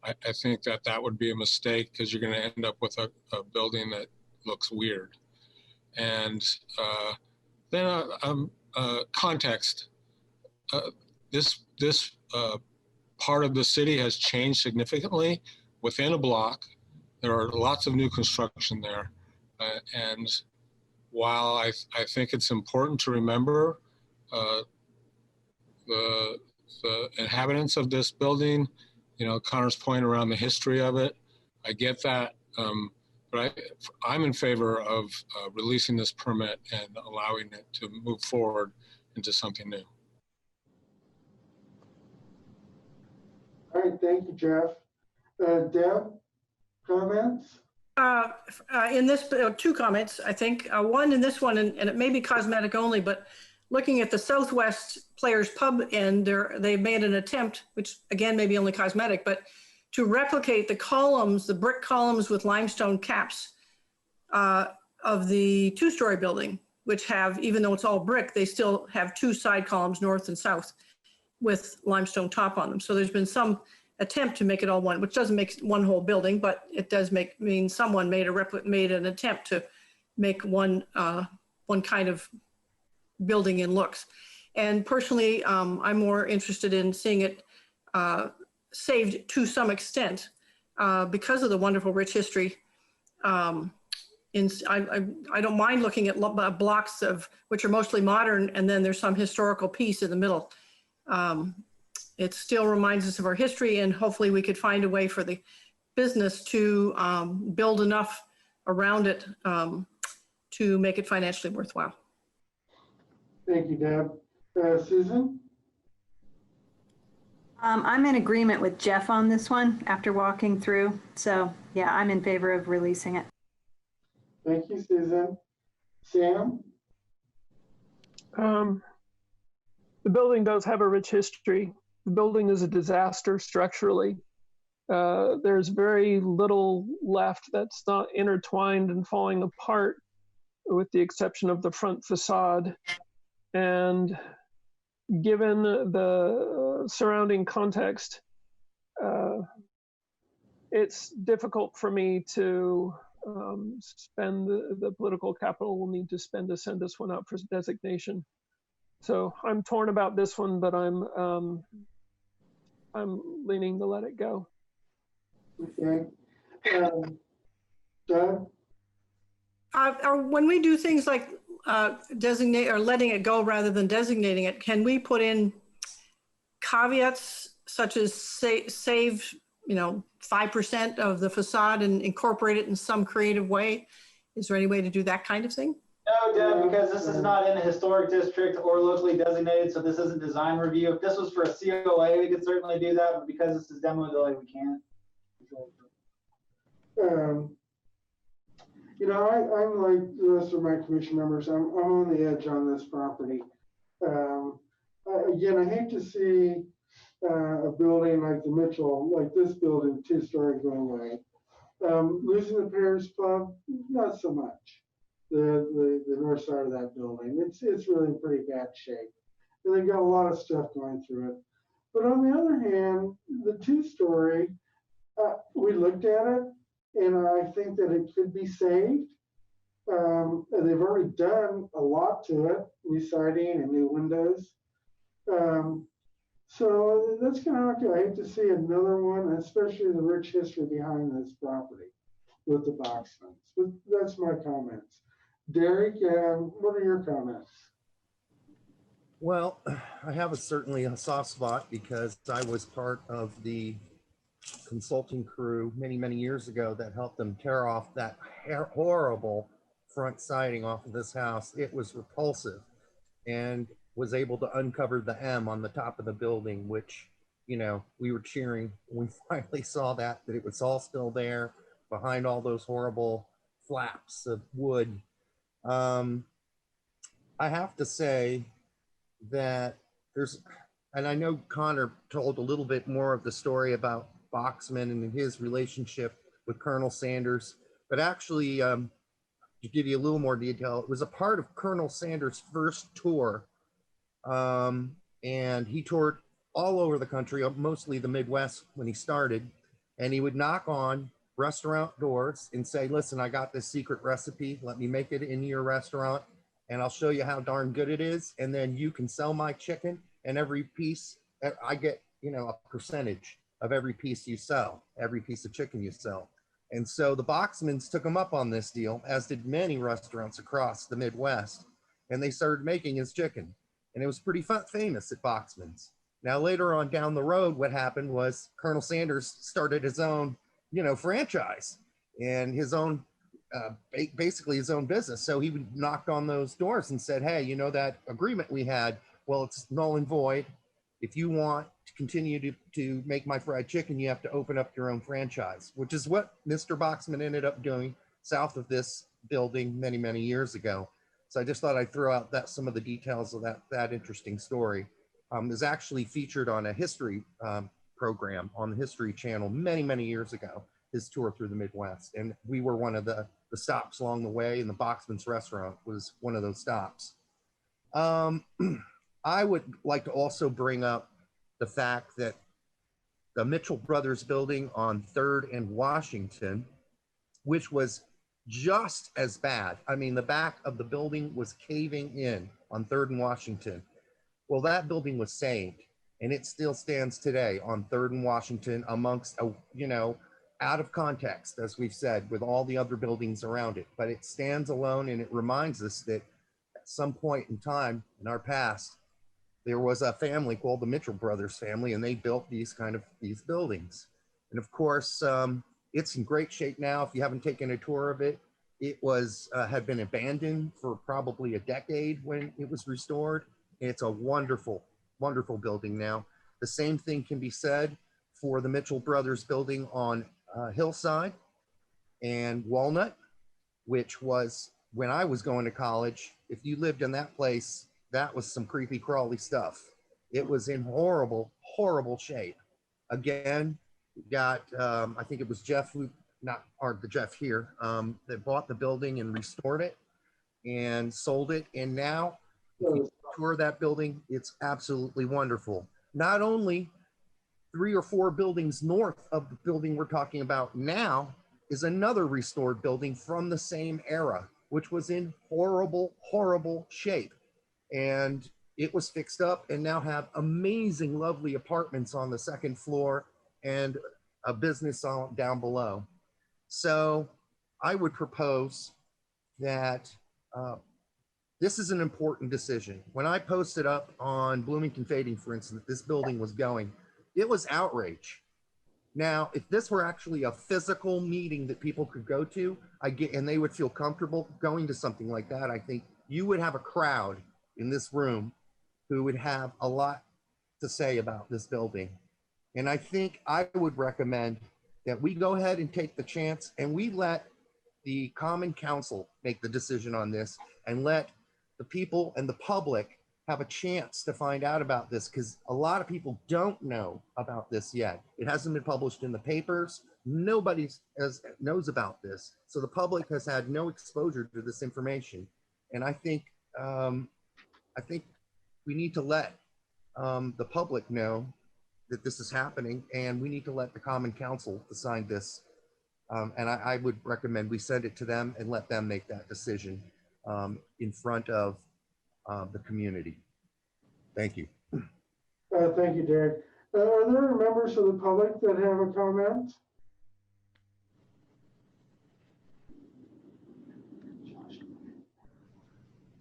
I think that would be a mistake, because you're going to end up with a building that looks weird. And then context. This part of the city has changed significantly within a block. There are lots of new construction there. And while I think it's important to remember the inhabitants of this building, Connor's point around the history of it, I get that. But I'm in favor of releasing this permit and allowing it to move forward into something new. All right, thank you, Jeff. Deb, comments? In this, two comments, I think. One in this one, and it may be cosmetic only, but looking at the Southwest Players Pub end, they've made an attempt, which again may be only cosmetic, but to replicate the columns, the brick columns with limestone caps of the two-story building, which have, even though it's all brick, they still have two side columns, north and south, with limestone top on them. So there's been some attempt to make it all one, which doesn't make one whole building, but it does mean someone made an attempt to make one kind of building in looks. And personally, I'm more interested in seeing it saved to some extent because of the wonderful rich history. I don't mind looking at blocks which are mostly modern, and then there's some historical piece in the middle. It still reminds us of our history, and hopefully we could find a way for the business to build enough around it to make it financially worthwhile. Thank you, Deb. Susan? I'm in agreement with Jeff on this one after walking through. So yeah, I'm in favor of releasing it. Thank you, Susan. Sam? The building does have a rich history. The building is a disaster structurally. There's very little left that's not intertwined and falling apart, with the exception of the front facade. And given the surrounding context, it's difficult for me to spend the political capital we'll need to spend to send this one out for designation. So I'm torn about this one, but I'm leaning to let it go. Okay. Doug? When we do things like designate or letting it go rather than designating it, can we put in caveats such as save 5% of the facade and incorporate it in some creative way? Is there any way to do that kind of thing? No, Deb, because this is not in a historic district or locally designated, so this isn't design review. If this was for a COA, we could certainly do that, but because this is demo delay, we can't. I'm like the rest of my commission members. I'm on the edge on this property. Again, I hate to see a building like the Mitchell, like this building, two-story, go away. Losing the Paris Club, not so much. The north side of that building, it's really in pretty bad shape, and they've got a lot of stuff going through it. But on the other hand, the two-story, we looked at it, and I think that it could be saved. And they've already done a lot to it, new siding and new windows. So that's kind of okay. I hate to see another one, especially the rich history behind this property with the Boxmans. But that's my comments. Derek, what are your comments? Well, I have certainly a soft spot because I was part of the consulting crew many, many years ago that helped them tear off that horrible front siding off of this house. It was repulsive, and was able to uncover the M on the top of the building, which, we were cheering when we finally saw that it was all still there behind all those horrible flaps of wood. I have to say that and I know Connor told a little bit more of the story about Boxman and his relationship with Colonel Sanders, but actually, to give you a little more detail, it was a part of Colonel Sanders' first tour, and he toured all over the country, mostly the Midwest when he started, and he would knock on restaurant doors and say, listen, I got this secret recipe, let me make it in your restaurant, and I'll show you how darn good it is, and then you can sell my chicken, and every piece, I get, a percentage of every piece you sell, every piece of chicken you sell. And so the Boxmans took him up on this deal, as did many restaurants across the Midwest, and they started making his chicken. And it was pretty famous at Boxman's. Now, later on down the road, what happened was Colonel Sanders started his own, franchise and his own, basically his own business. So he knocked on those doors and said, hey, that agreement we had, well, it's null and void. If you want to continue to make my fried chicken, you have to open up your own franchise, which is what Mr. Boxman ended up doing south of this building many, many years ago. So I just thought I'd throw out some of the details of that interesting story. It was actually featured on a history program on the History Channel many, many years ago, his tour through the Midwest. And we were one of the stops along the way, and the Boxman's restaurant was one of those stops. I would like to also bring up the fact that the Mitchell Brothers building on 3rd and Washington, which was just as bad. I mean, the back of the building was caving in on 3rd and Washington. Well, that building was saved, and it still stands today on 3rd and Washington amongst, out of context, as we've said, with all the other buildings around it. But it stands alone, and it reminds us that at some point in time in our past, there was a family called the Mitchell Brothers family, and they built these buildings. And of course, it's in great shape now. If you haven't taken a tour of it, it had been abandoned for probably a decade when it was restored. It's a wonderful, wonderful building now. The same thing can be said for the Mitchell Brothers building on Hillside and Walnut, which was, when I was going to college, if you lived in that place, that was some creepy crawly stuff. It was in horrible, horrible shape. Again, got, I think it was Jeff, the Jeff here, that bought the building and restored it and sold it. And now, if you tour that building, it's absolutely wonderful. Not only 3 or 4 buildings north of the building we're talking about now is another restored building from the same era, which was in horrible, horrible shape. And it was fixed up and now have amazing, lovely apartments on the 2nd floor and a business down below. So I would propose that this is an important decision. When I posted up on Bloomington Fading, for instance, that this building was going, it was outrage. Now, if this were actually a physical meeting that people could go to, and they would feel comfortable going to something like that, I think you would have a crowd in this room who would have a lot to say about this building. And I think I would recommend that we go ahead and take the chance and we let the Common Council make the decision on this and let the people and the public have a chance to find out about this, because a lot of people don't know about this yet. It hasn't been published in the papers. Nobody knows about this. So the public has had no exposure to this information. And I think we need to let the public know that this is happening, and we need to let the Common Council decide this. And I would recommend we send it to them and let them make that decision in front of the community. Thank you. Thank you, Derek. Are there members of the public that have a comment?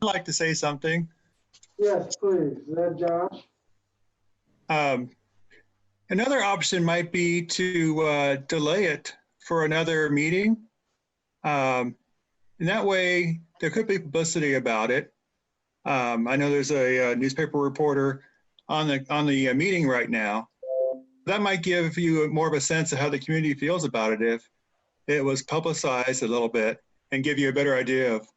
I'd like to say something. Yes, please. Is that Josh? Another option might be to delay it for another meeting. And that way there could be publicity about it. I know there's a newspaper reporter on the meeting right now. That might give you more of a sense of how the community feels about it if it was publicized a little bit, and give you a better idea of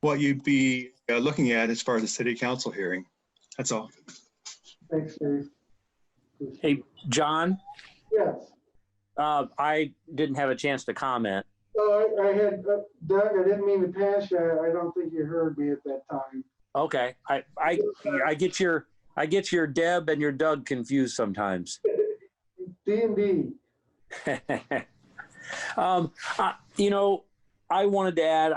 what you'd be looking at as far as the city council hearing. That's all. Thanks, Dave. Hey, John, Yes. I didn't have a chance to comment. Oh, I had, Doug, I didn't mean to pass you. I don't think you heard me at that time. Okay, I get your Deb and your Doug confused sometimes. D&D. You know, I wanted to add,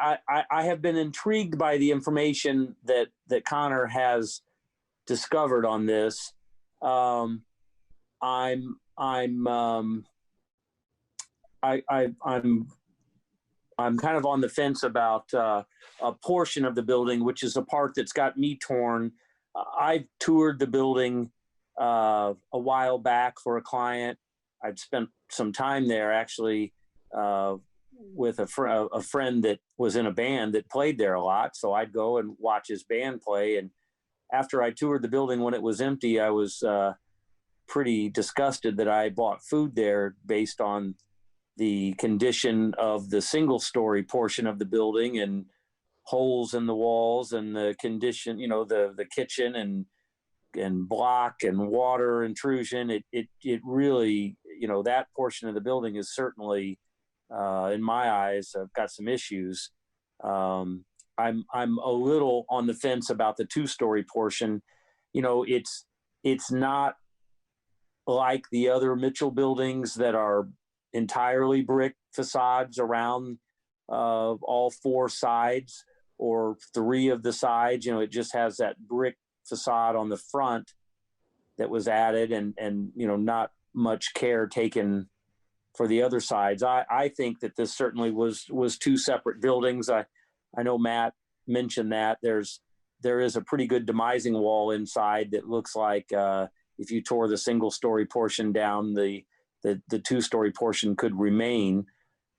I have been intrigued by the information that Connor has discovered on this. I'm kind of on the fence about a portion of the building, which is a part that's got me torn. I've toured the building a while back for a client. I'd spent some time there actually with a friend that was in a band that played there a lot. So I'd go and watch his band play. And after I toured the building when it was empty, I was pretty disgusted that I bought food there based on the condition of the single story portion of the building and holes in the walls and the condition, you know, the kitchen and block and water intrusion. It really, you know, that portion of the building is certainly, in my eyes, got some issues. I'm a little on the fence about the two-story portion. You know, it's not like the other Mitchell buildings that are entirely brick facades around all four sides or three of the sides. You know, it just has that brick facade on the front that was added and you know, not much care taken for the other sides. I think that this certainly was two separate buildings. I know Matt mentioned that there is a pretty good demising wall inside that looks like if you tore the single story portion down, the two-story portion could remain.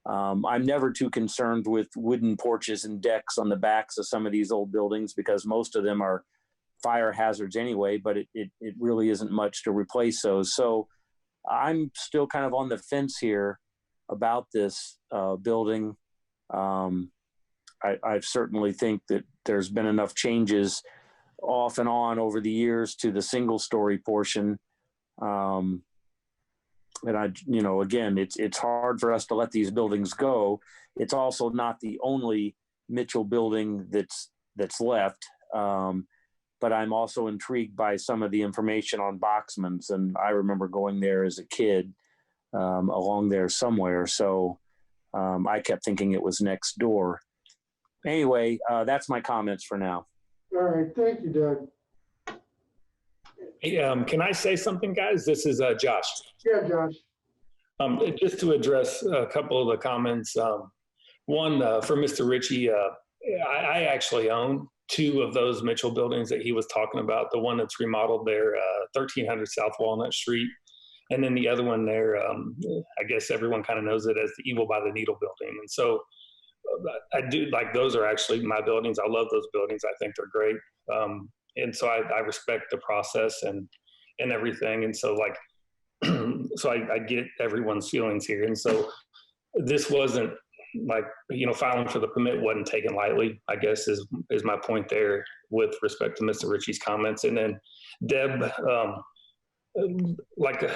I'm never too concerned with wooden porches and decks on the backs of some of these old buildings because most of them are fire hazards anyway, but it really isn't much to replace those. So I'm still kind of on the fence here about this building. I certainly think that there's been enough changes off and on over the years to the single story portion. And you know, again, it's hard for us to let these buildings go. It's also not the only Mitchell building that's left. But I'm also intrigued by some of the information on Boxman's, and I remember going there as a kid along there somewhere. So I kept thinking it was next door. Anyway, that's my comments for now. All right, thank you, Doug. Hey, can I say something, guys? This is Josh. Yeah, Josh. Just to address a couple of the comments. One, for Mr. Ritchie, I actually own two of those Mitchell buildings that he was talking about. The one that's remodeled there, 1300 South Walnut Street. And then the other one there, I guess everyone kind of knows it as the Evil by the Needle building. And so I do like, those are actually my buildings. I love those buildings. I think they're great. And so I respect the process and everything. And so like, so I get everyone's feelings here. And so this wasn't like, you know, filing for the permit wasn't taken lightly, I guess is my point there with respect to Mr. Ritchie's comments. And then Deb, like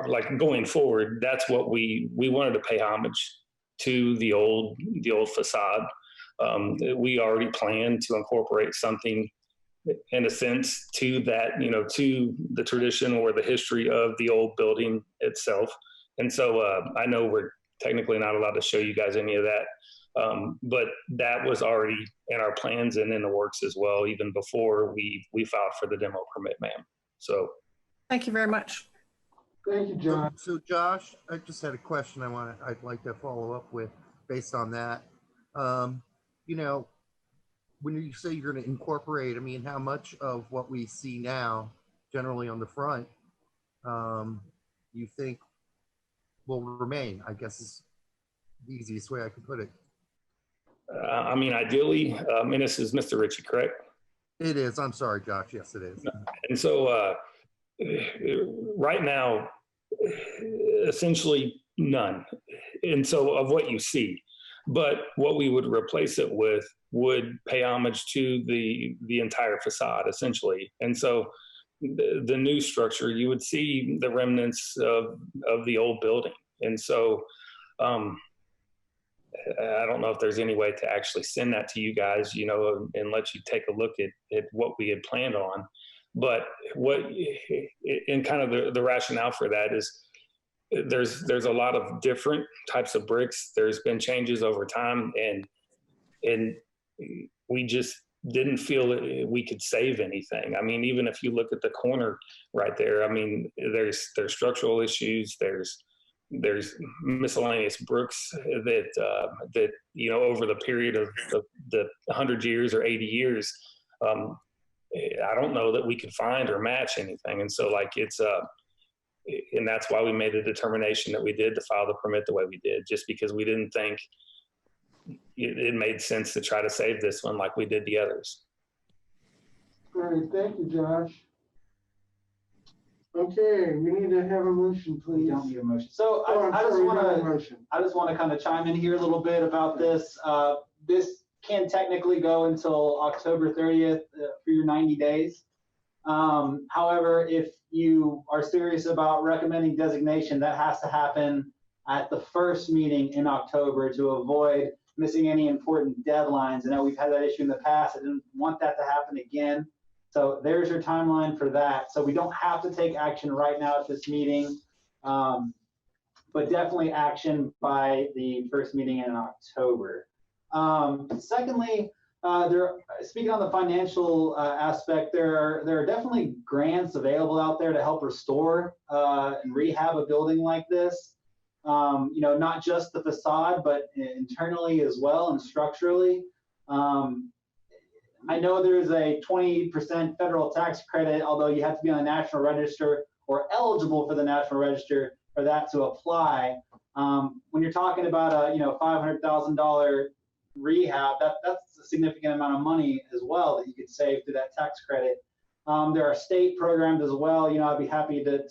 like going forward, that's what we wanted to pay homage to the old facade. We already planned to incorporate something in a sense to that, you know, to the tradition or the history of the old building itself. And so I know we're technically not allowed to show you guys any of that, but that was already in our plans and in the works as well, even before we filed for the demo permit, ma'am. So. Thank you very much. Thank you, John. So Josh, I just had a question I'd like to follow up with based on that. You know, when you say you're going to incorporate, I mean, how much of what we see now, generally on the front, you think will remain, I guess is the easiest way I could put it. I mean, ideally, and this is Mr. Ritchie, correct? It is. I'm sorry, Josh. Yes, it is. And so right now, essentially none. And so of what you see, but what we would replace it with would pay homage to the entire facade, essentially. And so the new structure, you would see the remnants of the old building. And so I don't know if there's any way to actually send that to you guys, you know, and let you take a look at what we had planned on. But and kind of the rationale for that is there's a lot of different types of bricks. There's been changes over time, and we just didn't feel that we could save anything. I mean, even if you look at the corner right there, I mean, there's structural issues. There's miscellaneous bricks that you know, over the period of the 100 years or 80 years, I don't know that we could find or match anything. And so like it's and that's why we made the determination that we did to file the permit the way we did, just because we didn't think it made sense to try to save this one like we did the others. Great, thank you, Josh. Okay, we need to have a motion, please. We don't need a motion. So Oh, I just sorry, we want don't have a to motion. kind of chime in here a little bit about this. This can technically go until October 30th for your 90 days. However, if you are serious about recommending designation, that has to happen at the first meeting in October to avoid missing any important deadlines. I know we've had that issue in the past. I didn't want that to happen again. So there's your timeline for that. So we don't have to take action right now at this meeting, but definitely action by the first meeting in October. Secondly, speaking on the financial aspect, there are definitely grants available out there to help restore and rehab a building like this. You know, not just the facade, but internally as well and structurally. I know there's a 20% federal tax credit, although you have to be on the National Register or eligible for the National Register for that to apply. When you're talking about a $500,000 rehab, that's a significant amount of money as well that you could save through that tax credit. There are state programs as well. You know, I'd be happy to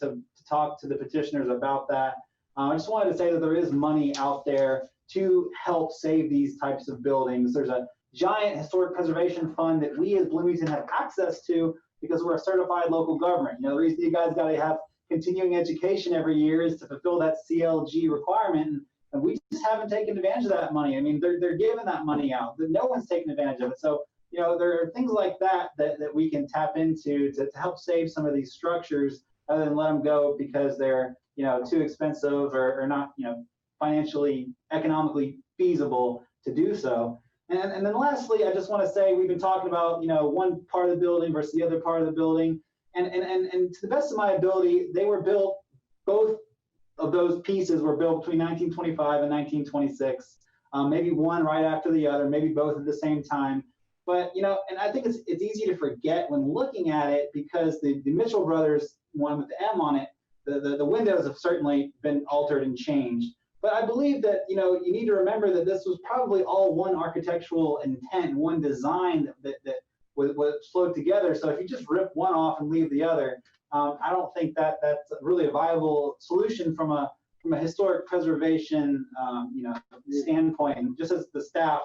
talk to the petitioners about that. I just wanted to say that there is money out there to help save these types of buildings. There's a giant historic preservation fund that we as Bloomington have access to because we're a certified local government. You know, the reason you guys got to have continuing education every year is to fulfill that CLG requirement. And we just haven't taken advantage of that money. I mean, they're giving that money out, but no one's taking advantage of it. So, you know, there are things like that we can tap into to help save some of these structures rather than let them go because they're, you know, too expensive or not, you know, financially, economically feasible to do so. And then lastly, I just want to say we've been talking about, you know, one part of the building versus the other part of the building. And to the best of my ability, they were built, both of those pieces were built between 1925 and 1926. Maybe one right after the other, maybe both at the same time. But, you know, and I think it's easy to forget when looking at it because the Mitchell brothers one with the M on it, the windows have certainly been altered and changed. But I believe that, you know, you need to remember that this was probably all one architectural intent, one design that was flowed together. So if you just rip one off and leave the other, I don't think that that's really a viable solution from a historic preservation, you know, standpoint. And just as the staff,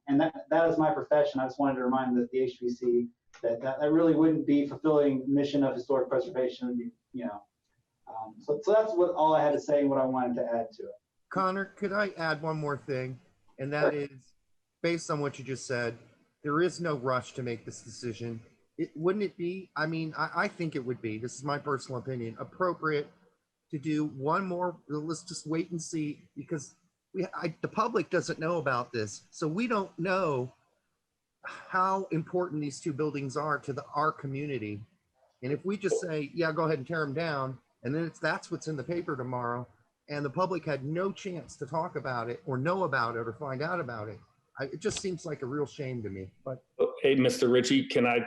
and that is my profession, I just wanted to remind the HPC that really wouldn't be fulfilling the mission of historic preservation, you know. So that's all I had to say and what I wanted to add to it. Connor, could I add one more thing? And that is, based on what you just said, there is no rush to make this decision. Wouldn't it be, I mean, I think it would be, this is my personal opinion, appropriate to do one more, let's just wait and see, because the public doesn't know about this. So we don't know how important these two buildings are to our community. And if we just say, yeah, go ahead and tear them down, and then that's what's in the paper tomorrow, and the public had no chance to talk about it or know about it or find out about it, it just seems like a real shame to me. But hey, Mr. Ritchie, can I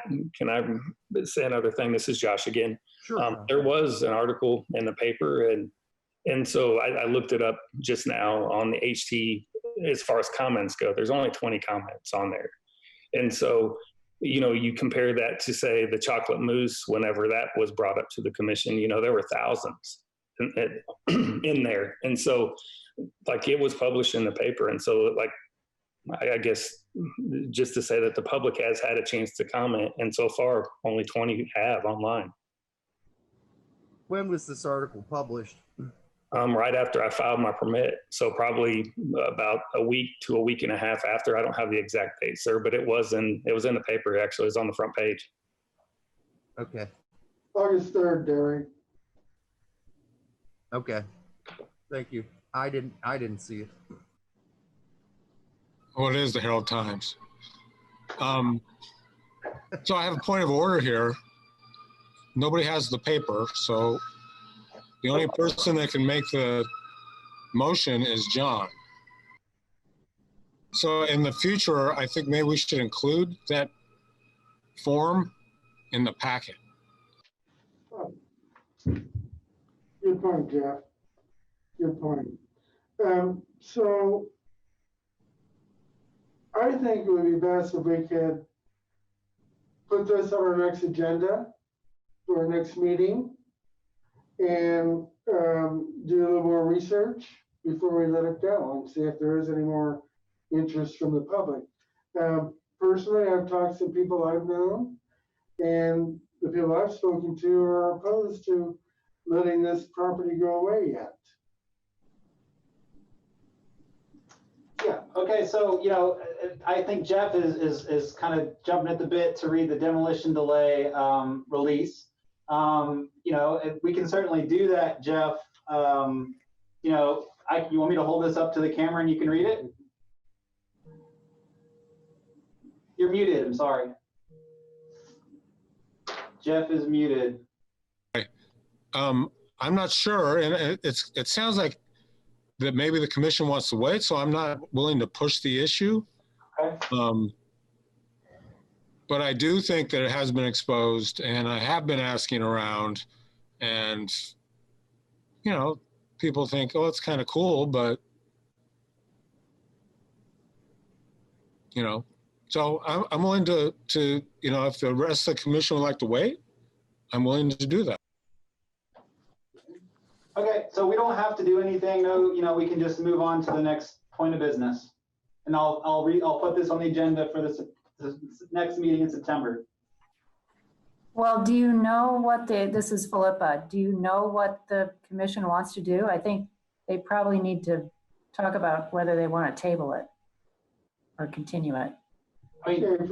say another thing? This is Josh again. Sure. There was an article in the paper, and so I looked it up just now on the HT. As far as comments go, there's only 20 comments on there, and so, you know, you compare that to, say, the chocolate mousse. Whenever that was brought up to the commission, you know, there were thousands in there, and so, like, it was published in the paper, and so, like, I guess just to say that the public has had a chance to comment, and so far only 20 have online. When was this article published? Right after I filed my permit, so probably about a week to a week and a half after. I don't have the exact date, sir, but it was in the paper. Actually, it was on the front page. Okay. August 3rd, Derek. Okay. Thank you. I didn't see it. Well, it is the Herald Times. So I have a point of order here. Nobody has the paper, so the only person that can make the motion is John. So in the future, I think maybe we should include that form in the packet. Good point, Jeff. Good point. So I think it would be best if we could put this on our next agenda for our next meeting and do a little more research before we let it go and see if there is any more interest from the public. Personally, I've talked to people I've known, and the people I've spoken to are opposed to letting this property go away yet. Yeah, okay, so, you know, I think Jeff is kind of jumping at the bit to read the demolition delay release. You know, we can certainly do that, Jeff. You know, you want me to hold this up to the camera and you can read it? You're muted, I'm sorry. Jeff is muted. I'm not sure, and it sounds like that maybe the commission wants to wait, so I'm not willing to push the issue. Okay. But I do think that it has been exposed, and I have been asking around, and, you know, people think, oh, it's kind of cool, but, you know, so I'm willing to, you know, if the rest of the commission would like to wait, I'm willing to do that. Okay, so we don't have to do anything, no, you know, we can just move on to the next point of business. And I'll put this on the agenda for this next meeting in September. Well, do you know what this is Philippa, do you know what the commission wants to do? I think they probably need to talk about whether they want to table it or continue it. I mean,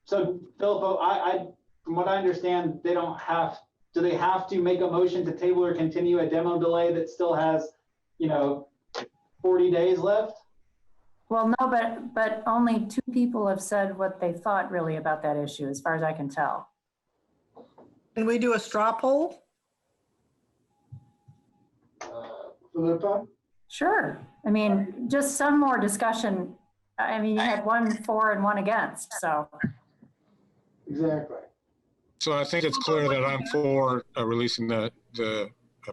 so Philippa, from what I understand, do they have to make a motion to table or continue a demo delay that still has, you know, 40 days left? Well, no, but only 2 people have said what they thought really about that issue, as far as I can tell. Can we do a straw poll? Philippa? Sure. I mean, just some more discussion. I mean, you had 1 for and 1 against, so. Exactly. So I think it's clear that I'm for releasing the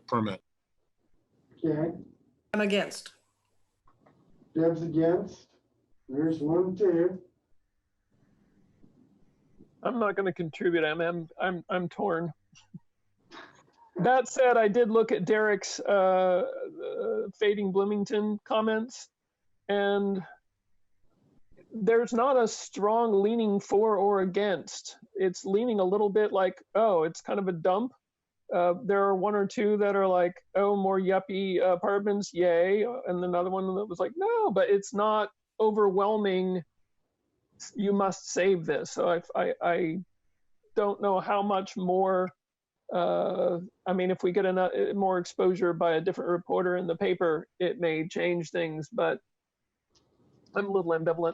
permit. Okay, I'm against. Deb's against. There's 1, 2. I'm not going to contribute. I'm torn. That said, I did look at Derek's fading Bloomington comments, and there's not a strong leaning for or against. It's leaning a little bit like, oh, it's kind of a dump. There are 1 or 2 that are like, oh, more yuppie apartments, yay. And another one that was like, no, but it's not overwhelming. You must save this. So I don't know how much more. I mean, if we get more exposure by a different reporter in the paper, it may change things, but I'm a little ambivalent.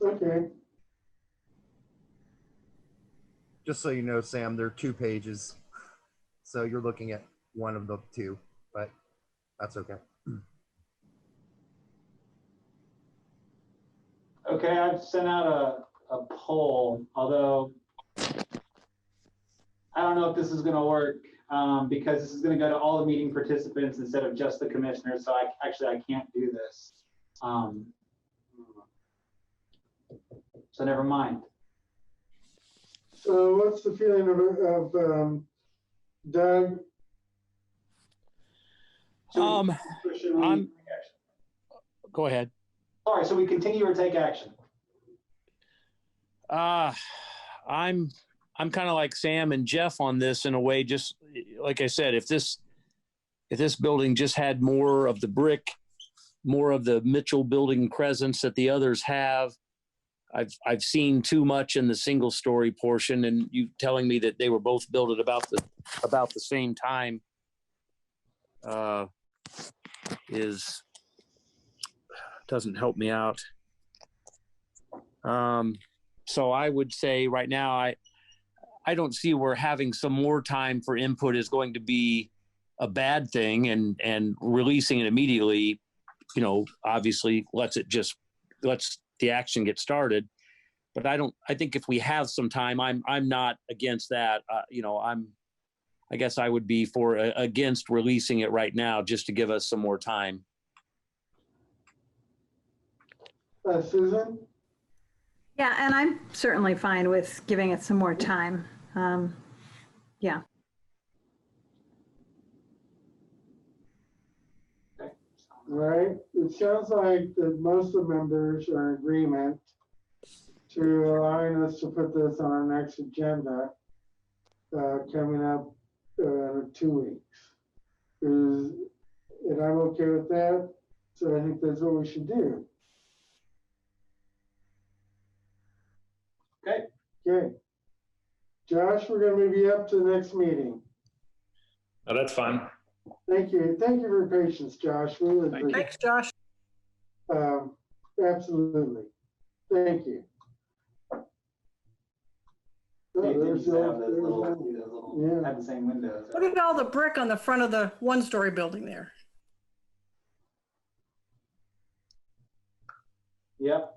Okay. Just so you know, Sam, there are 2 pages. So you're looking at one of the 2, but that's okay. Okay, I've sent out a poll, although I don't know if this is going to work because this is going to go to all the meeting participants instead of just the commissioners. So I can't do this. So never mind. So what's the feeling of Doug? Go ahead. Sorry, so we continue or take action? I'm kind of like Sam and Jeff on this in a way. Just like I said, if this building just had more of the brick, more of the Mitchell building presence that the others have, I've seen too much in the single story portion, and you telling me that they were both built at about the same time doesn't help me out. So I would say right now, I don't see where having some more time for input is going to be a bad thing, and releasing it immediately, obviously lets the action get started. But I think if we have some time, I'm not against that. I guess I would be against releasing it right now, just to give us some more time. Susan? Yeah, and I'm certainly fine with giving it some more time. Yeah. Right. It sounds like that most of the members are in agreement to allowing us to put this on our next agenda coming up in 2 weeks. And I'm okay with that. So I think that's what we should do. Okay. Okay. Josh, we're going to move you up to the next meeting. Oh, that's fine. Thank you. Thank you for your patience, Josh. Really appreciate it. Thanks, Josh. Absolutely. Thank you. They Oh, used to have those little, yeah. have the same windows. Look at all the brick on the front of the 1-story building there. Yep.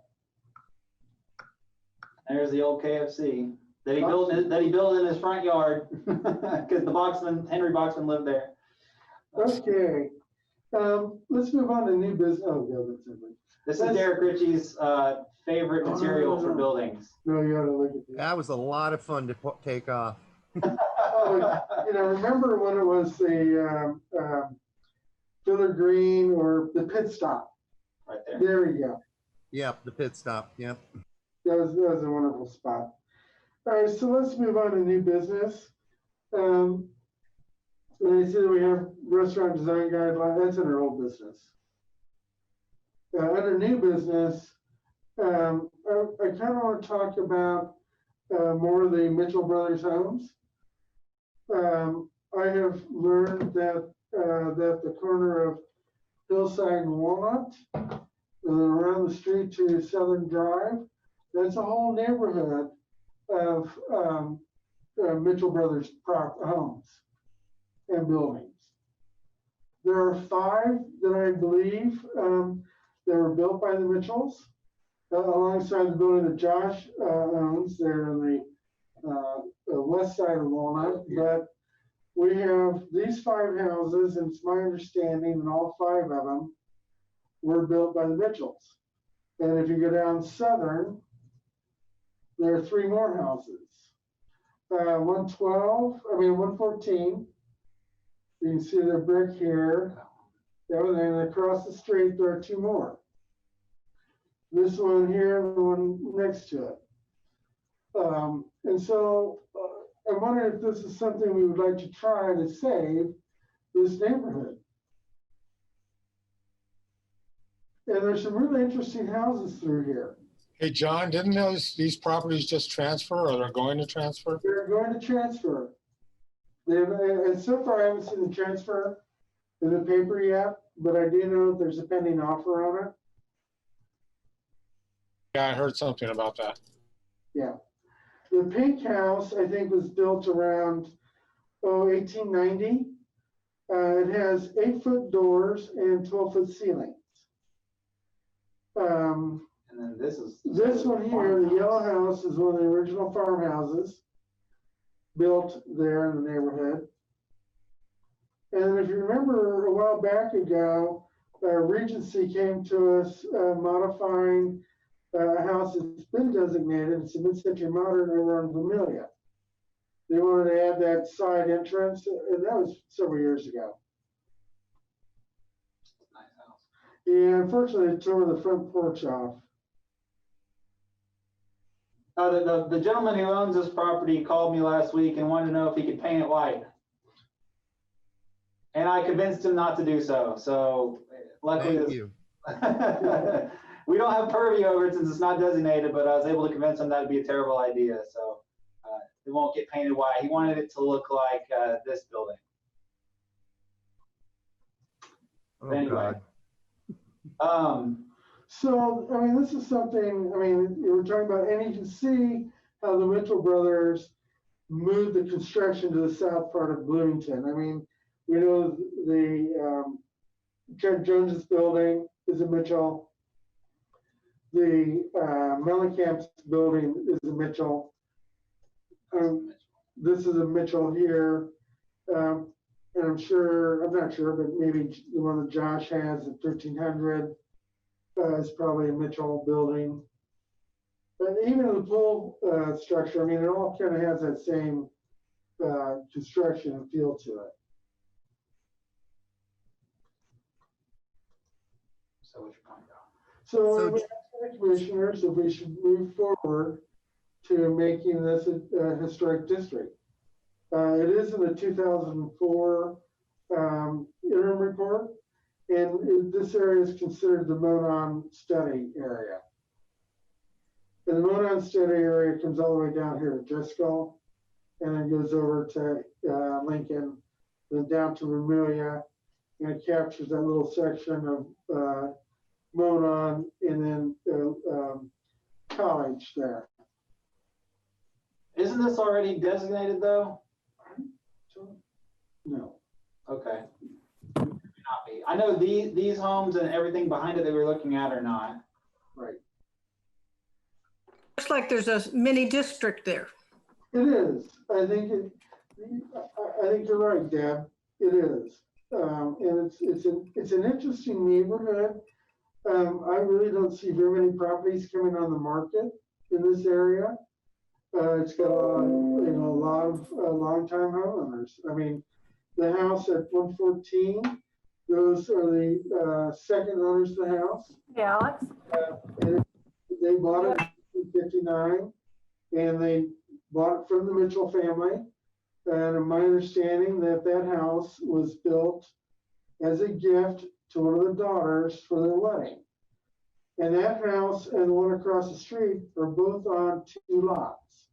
There's the old KFC that he built in his front yard because Henry Boxman lived there. Okay. Let's move on to new business. Oh, yeah, that's it. This is Derek Ritchie's favorite material for buildings. No, you gotta look at that. That was a lot of fun to take off. Remember when it was the filler green or the pit stop? Right there. There we go. Yep, the pit stop. Yep. That was a wonderful spot. All right, so let's move on to new business. And I see that we have restaurant design guidelines. That's in our old business. Under new business, I kind of want to talk about more of the Mitchell Brothers homes. I have learned that the corner of Hillside and Walnut, around the street to Southern Drive, that's a whole neighborhood of Mitchell Brothers homes and buildings. There are 5 that I believe that were built by the Mitchells. alongside the building that Josh owns there on the west side of Walnut. But we have these 5 houses, and it's my understanding that all 5 of them were built by the Mitchells. And if you go down Southern, there are 3 more houses. 114. You can see the brick here. And then across the street, there are 2 more. This one here and the one next to it. And so I wonder if this is something we would like to try to save this neighborhood. And there's some really interesting houses through here. Hey, John, didn't these properties just transfer, or they're going to transfer? They're going to transfer. And so far, I haven't seen the transfer in the paper yet, but I do know there's a pending offer on it. Yeah, I heard something about that. Yeah. The pink house, I think, was built around 1890. It has 8-foot doors and 12-foot ceilings. And then this one here, the yellow house, is one of the original farmhouses built there in the neighborhood. And if you remember a while back ago, Regency came to us modifying a house that's been designated. It's a mid-century modern over on Vermilion. They wanted to add that side entrance, and that was several years ago. Nice house. Yeah, unfortunately, they tore the front porch off. The gentleman who owns this property called me last week and wanted to know if he could paint it white. And I convinced him not to do so. So luckily, Thank you. we don't have purview over it since it's not designated, but I was able to convince him that'd be a terrible idea. So it won't get painted white. He wanted it to look like this building. Oh, anyway. God. So, I mean, this is something, I mean, you were talking about, and you can see how the Mitchell brothers moved the construction to the south part of Bloomington. I mean, we know the Ted Jones's building is a Mitchell. The Mellencamp's building is a Mitchell. This is a Mitchell here. And I'm not sure, but maybe the one that Josh has at 1300 is probably a Mitchell building. But even the pool structure, I mean, it all kind of has that same construction and feel to it. So what's your comment on? So we asked the commissioners if we should move forward to making this a historic district. It is in the 2004 interim report, and this area is considered the Monon study area. And the Monon study area comes all the way down here to Driscoll, and then goes over to Lincoln, then down to Vermilion, and it captures that little section of Monon, and then College there. Isn't this already designated though? No. Okay. Not be. I know these homes and everything behind it that we're looking at are not. Right. Looks like there's a mini district there. It is. I think you're right, Deb. It is. And it's an interesting neighborhood. I really don't see very many properties coming on the market in this area. It's got a lot of long-time homeowners. I mean, the house at 114, those are the second owners of the house. Yeah, Alex? They bought it in 1959, and they bought it from the Mitchell family. And my understanding that house was built as a gift to one of the daughters for their wedding. And that house and the one across the street are both on 2 lots.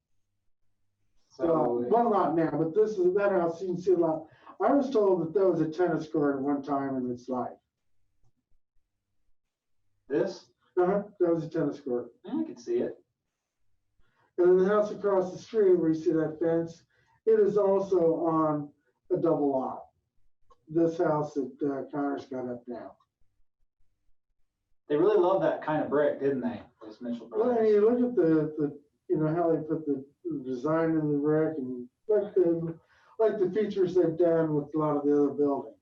So one lot now, but that house, you can see a lot. I was told that was a tennis court at one time in its life. This? That was a tennis court. Yeah, I can see it. And then the house across the street where you see that fence, it is also on a double lot. This house that Connor's got up now. they really love that kind of brick, didn't they? Those Mitchell Well, and brothers. you look at the you know, how they put the design in the brick and like the features they've done with a lot of the other buildings.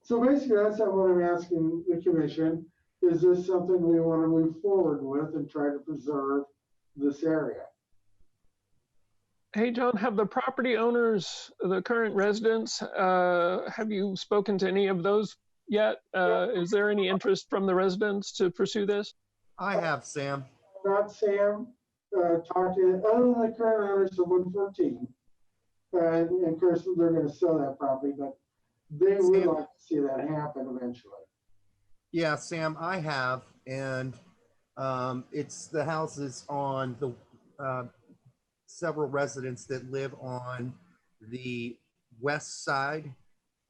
So basically, that's what I'm asking the commission. Is this something we want to move forward with and try to preserve this area? Hey, John, have the property owners, the current residents, have you spoken to any of those yet? Is there any interest from the residents to pursue this? I have, Sam. Not Sam, talked to, other than the current owners of 114. And of course, they're going to sell that property, but they would like to see that happen eventually. Yeah, Sam, I have, and it's the houses on the several residents that live on the west side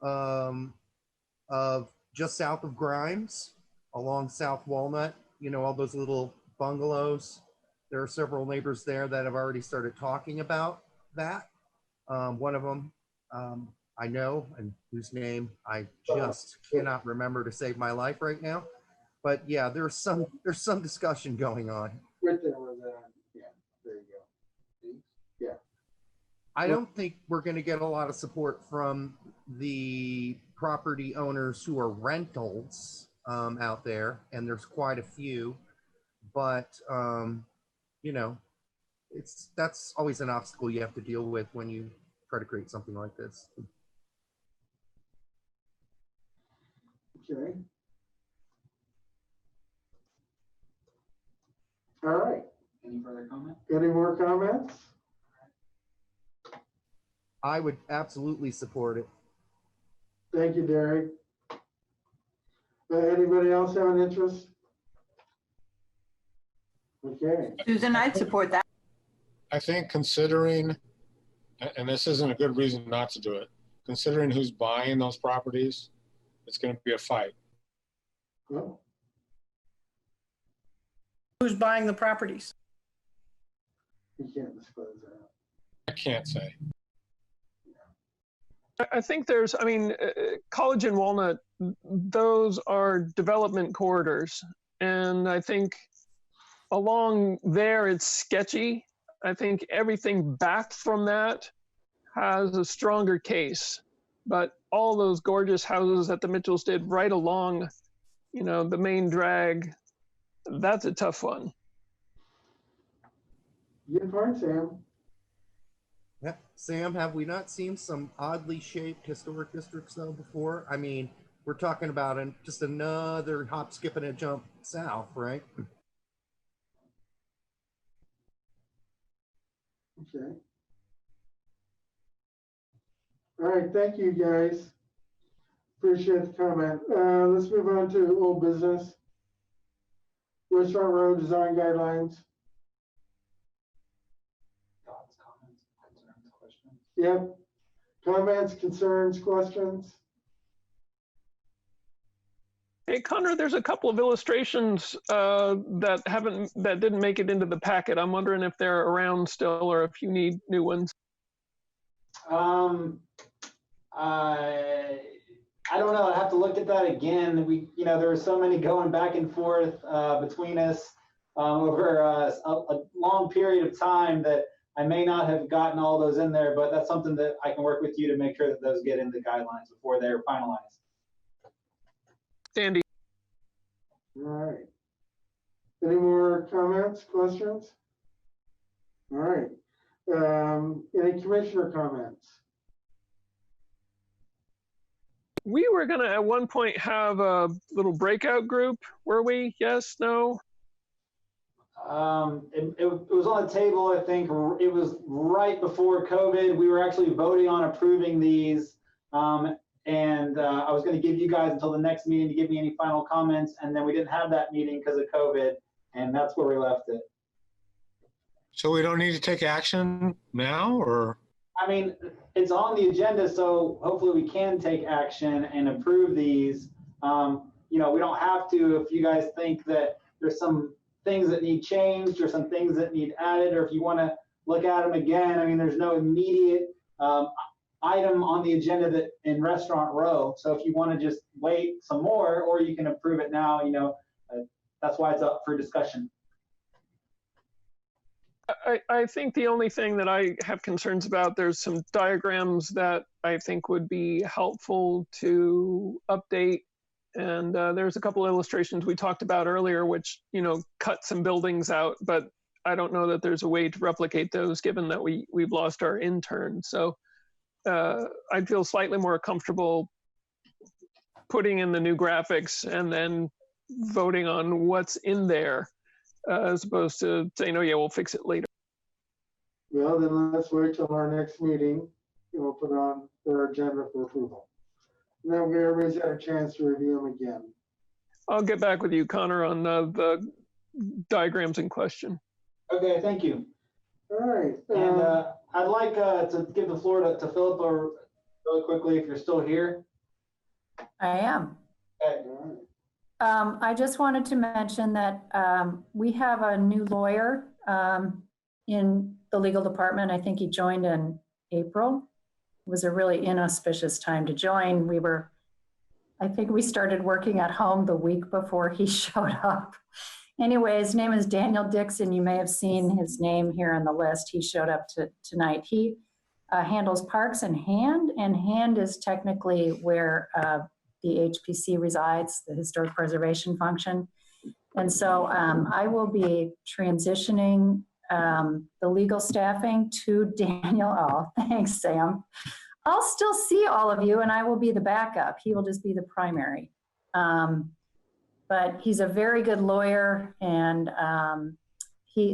of just south of Grimes, along South Walnut. You know, all those little bungalows. There are several neighbors there that have already started talking about that. One of them I know, and whose name I just cannot remember to save my life right now. But yeah, there's some discussion going on. Right there with that. Yeah, there you go. Yeah. I don't think we're going to get a lot of support from the property owners who are rentals out there, and there's quite a few. But you know, that's always an obstacle you have to deal with when you try to create something like this. Okay. All right. Any further comments? Any more comments? I would absolutely support it. Thank you, Derek. Anybody else have an interest? Okay. Susan, I'd support that. I think considering, and this isn't a good reason not to do it, considering who's buying those properties, it's going to be a fight. Well, Who's buying the properties? you can't disclose that. I can't say. I think there's, I mean, College and Walnut, those are development corridors. And I think along there, it's sketchy. I think everything back from that has a stronger case. But all those gorgeous houses that the Mitchells did right along, you know, the main drag, that's a tough one. Good point, Sam. Yeah. Sam, have we not seen some oddly shaped historic districts though before? I mean, we're talking about just another hop, skip, and a jump south, right? Okay. All right, thank you, guys. Appreciate the comment. Let's move on to old business. Restaurant Road Design Guidelines. Thoughts, comments, concerns, questions? Yep. Comments, concerns, questions? Hey, Connor, there's a couple of illustrations that didn't make it into the packet. I'm wondering if they're around still or if you need new ones. I don't know. I have to look at that again. There were so many going back and forth between us over a long period of time that I may not have gotten all those in there, but that's something that I can work with you to make sure that those get in the guidelines before they're finalized. Sandy. All right. Any more comments, questions? All right. Any commissioner comments? We were going to at one point have a little breakout group, were we? Yes, no? It was on the table, I think. It was right before COVID. We were actually voting on approving these. And I was going to give you guys until the next meeting to give me any final comments. And then we didn't have that meeting because of COVID. And that's where we left it. So we don't need to take action now, or? I mean, it's on the agenda, so hopefully we can take action and approve these. We don't have to if you guys think that there's some things that need changed or some things that need added, or if you want to look at them again. I mean, there's no immediate, item on the agenda that in restaurant row. So if you want to just wait some more, or you can approve it now, that's why it's up for discussion. I think the only thing that I have concerns about, there's some diagrams that I think would be helpful to update. And there's a couple illustrations we talked about earlier, which, cut some buildings out, but I don't know that there's a way to replicate those given that we've lost our intern. So I'd feel slightly more comfortable putting in the new graphics and then voting on what's in there as opposed to saying, oh yeah, we'll fix it later. Well, then let's wait till our next meeting and we'll put it on their agenda for approval. And then everybody's had a chance to review them again. I'll get back with you, Connor, on the diagrams in question. Okay, thank you. All right. And I'd like to give the floor to Philippa really quickly if you're still here. I am. Okay. I just wanted to mention that we have a new lawyer in the legal department. I think he joined in April. It was a really inauspicious time to join. I think we started working at home the week before he showed up. Anyway, his name is Daniel Dixon. You may have seen his name here on the list. He showed up tonight. He handles parks and hand is technically where the HPC resides, the historic preservation function. And so I will be transitioning the legal staffing to Daniel. Oh, thanks, Sam. I'll still see all of you and I will be the backup. He will just be the primary. But he's a very good lawyer and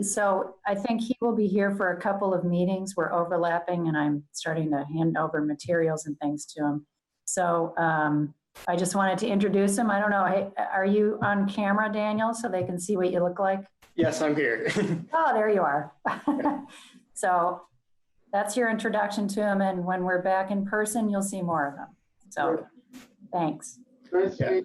so I think he will be here for a couple of meetings. We're overlapping and I'm starting to hand over materials and things to him. So I just wanted to introduce him. I don't know, hey, are you on camera, Daniel, so they can see what you look like? Yes, I'm here. Oh, there you are. So that's your introduction to him. And when we're back in person, you'll see more of them. So thanks. Yeah.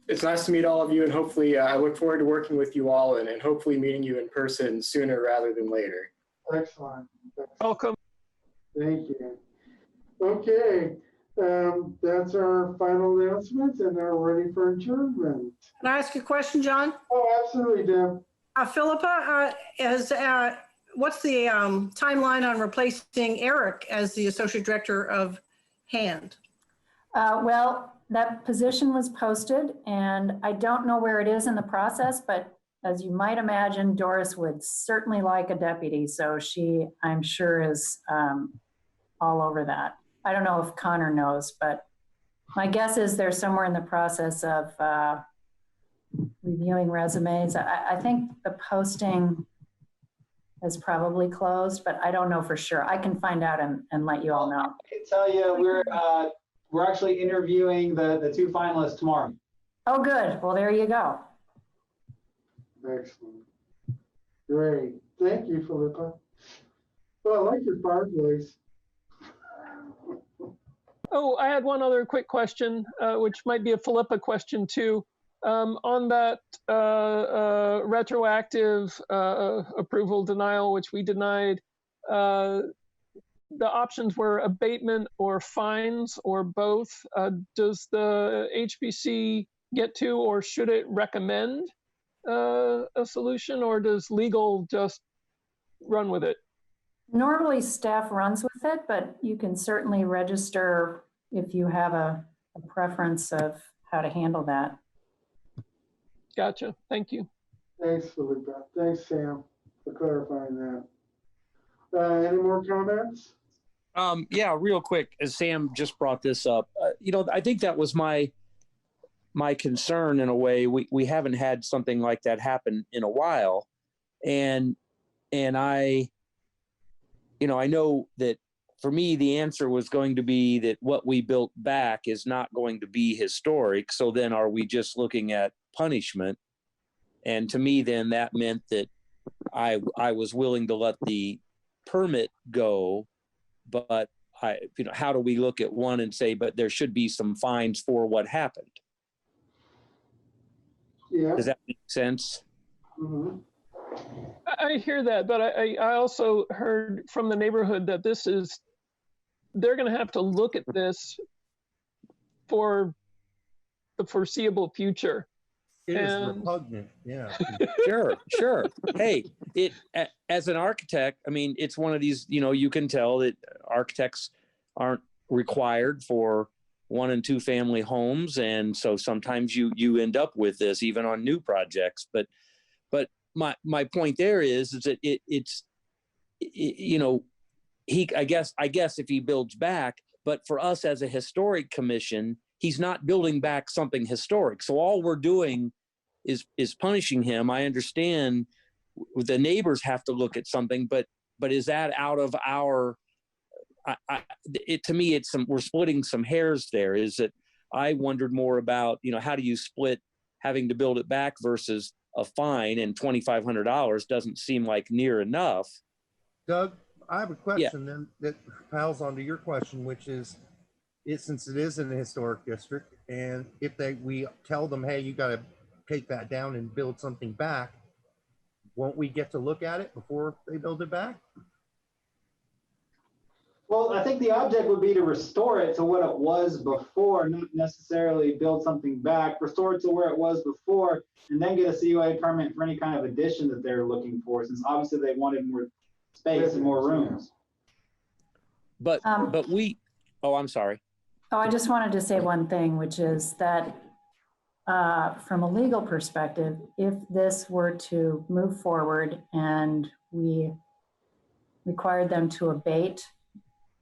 It's nice to meet all of you, and hopefully I look forward to working with you all and hopefully meeting you in person sooner rather than later. Excellent. Welcome. Thank you. Okay, that's our final announcements and they're ready for adjournment. Can I ask you a question, John? Oh, absolutely, Deb. Philippa, what's the timeline on replacing Eric as the Associate Director of HAND? Well, that position was posted and I don't know where it is in the process, but as you might imagine, Doris would certainly like a deputy. So she, I'm sure, is all over that. I don't know if Connor knows, but my guess is they're somewhere in the process of reviewing resumes. I think the posting is probably closed, but I don't know for sure. I can find out and let you all know. I can tell you we're actually interviewing the two finalists tomorrow. Oh, good. Well, there you go. Excellent. Great. Thank you, Philippa. Well, I like your fireplace. Oh, I had one other quick question, which might be a Philippa question too. On that retroactive approval denial, which we denied, the options were abatement or fines or both. Does the HPC get to, or should it recommend a solution, or does legal just run with it? Normally staff runs with it, but you can certainly register if you have a preference of how to handle that. Gotcha. Thank you. Thanks, Philippa. Thanks, Sam, for clarifying that. Any more comments? Yeah, real quick, as Sam just brought this up, I think that was my concern in a way. We haven't had something like that happen in a while. And I know that for me, the answer was going to be that what we built back is not going to be historic. So then are we just looking at punishment? And to me, then that meant that I was willing to let the permit go, but how do we look at one and say, but there should be some fines for what happened? Yeah. Does that make sense? Mm-hmm. I hear that, but I also heard from the neighborhood that this they're going to have to look at this for the foreseeable future. It is And- repugnant, yeah. Sure. Hey, as an architect, I mean, it's one of these, you can tell that architects aren't required for 1 and 2 family homes. And so sometimes you end up with this even on new projects. But my point there is that I guess if he builds back, but for us as a historic commission, he's not building back something historic. So all we're doing is punishing him. I understand the neighbors have to look at something, but is that out of our, to me, we're splitting some hairs there. Is that I wondered more about, how do you split having to build it back versus a fine, and $2,500 doesn't seem like near enough. Doug, I have a question then that piles onto your question, which is, since it is in a historic district, and if we tell them, hey, you got to take that down and build something back, won't we get to look at it before they build it back? Well, I think the object would be to restore it to what it was before, not necessarily build something back, restore it to where it was before, and then get a COA permit for any kind of addition that they're looking for, since obviously they wanted more space and more rooms. But I'm sorry. Oh, I just wanted to say one thing, which is that from a legal perspective, if this were to move forward and we required them to abate,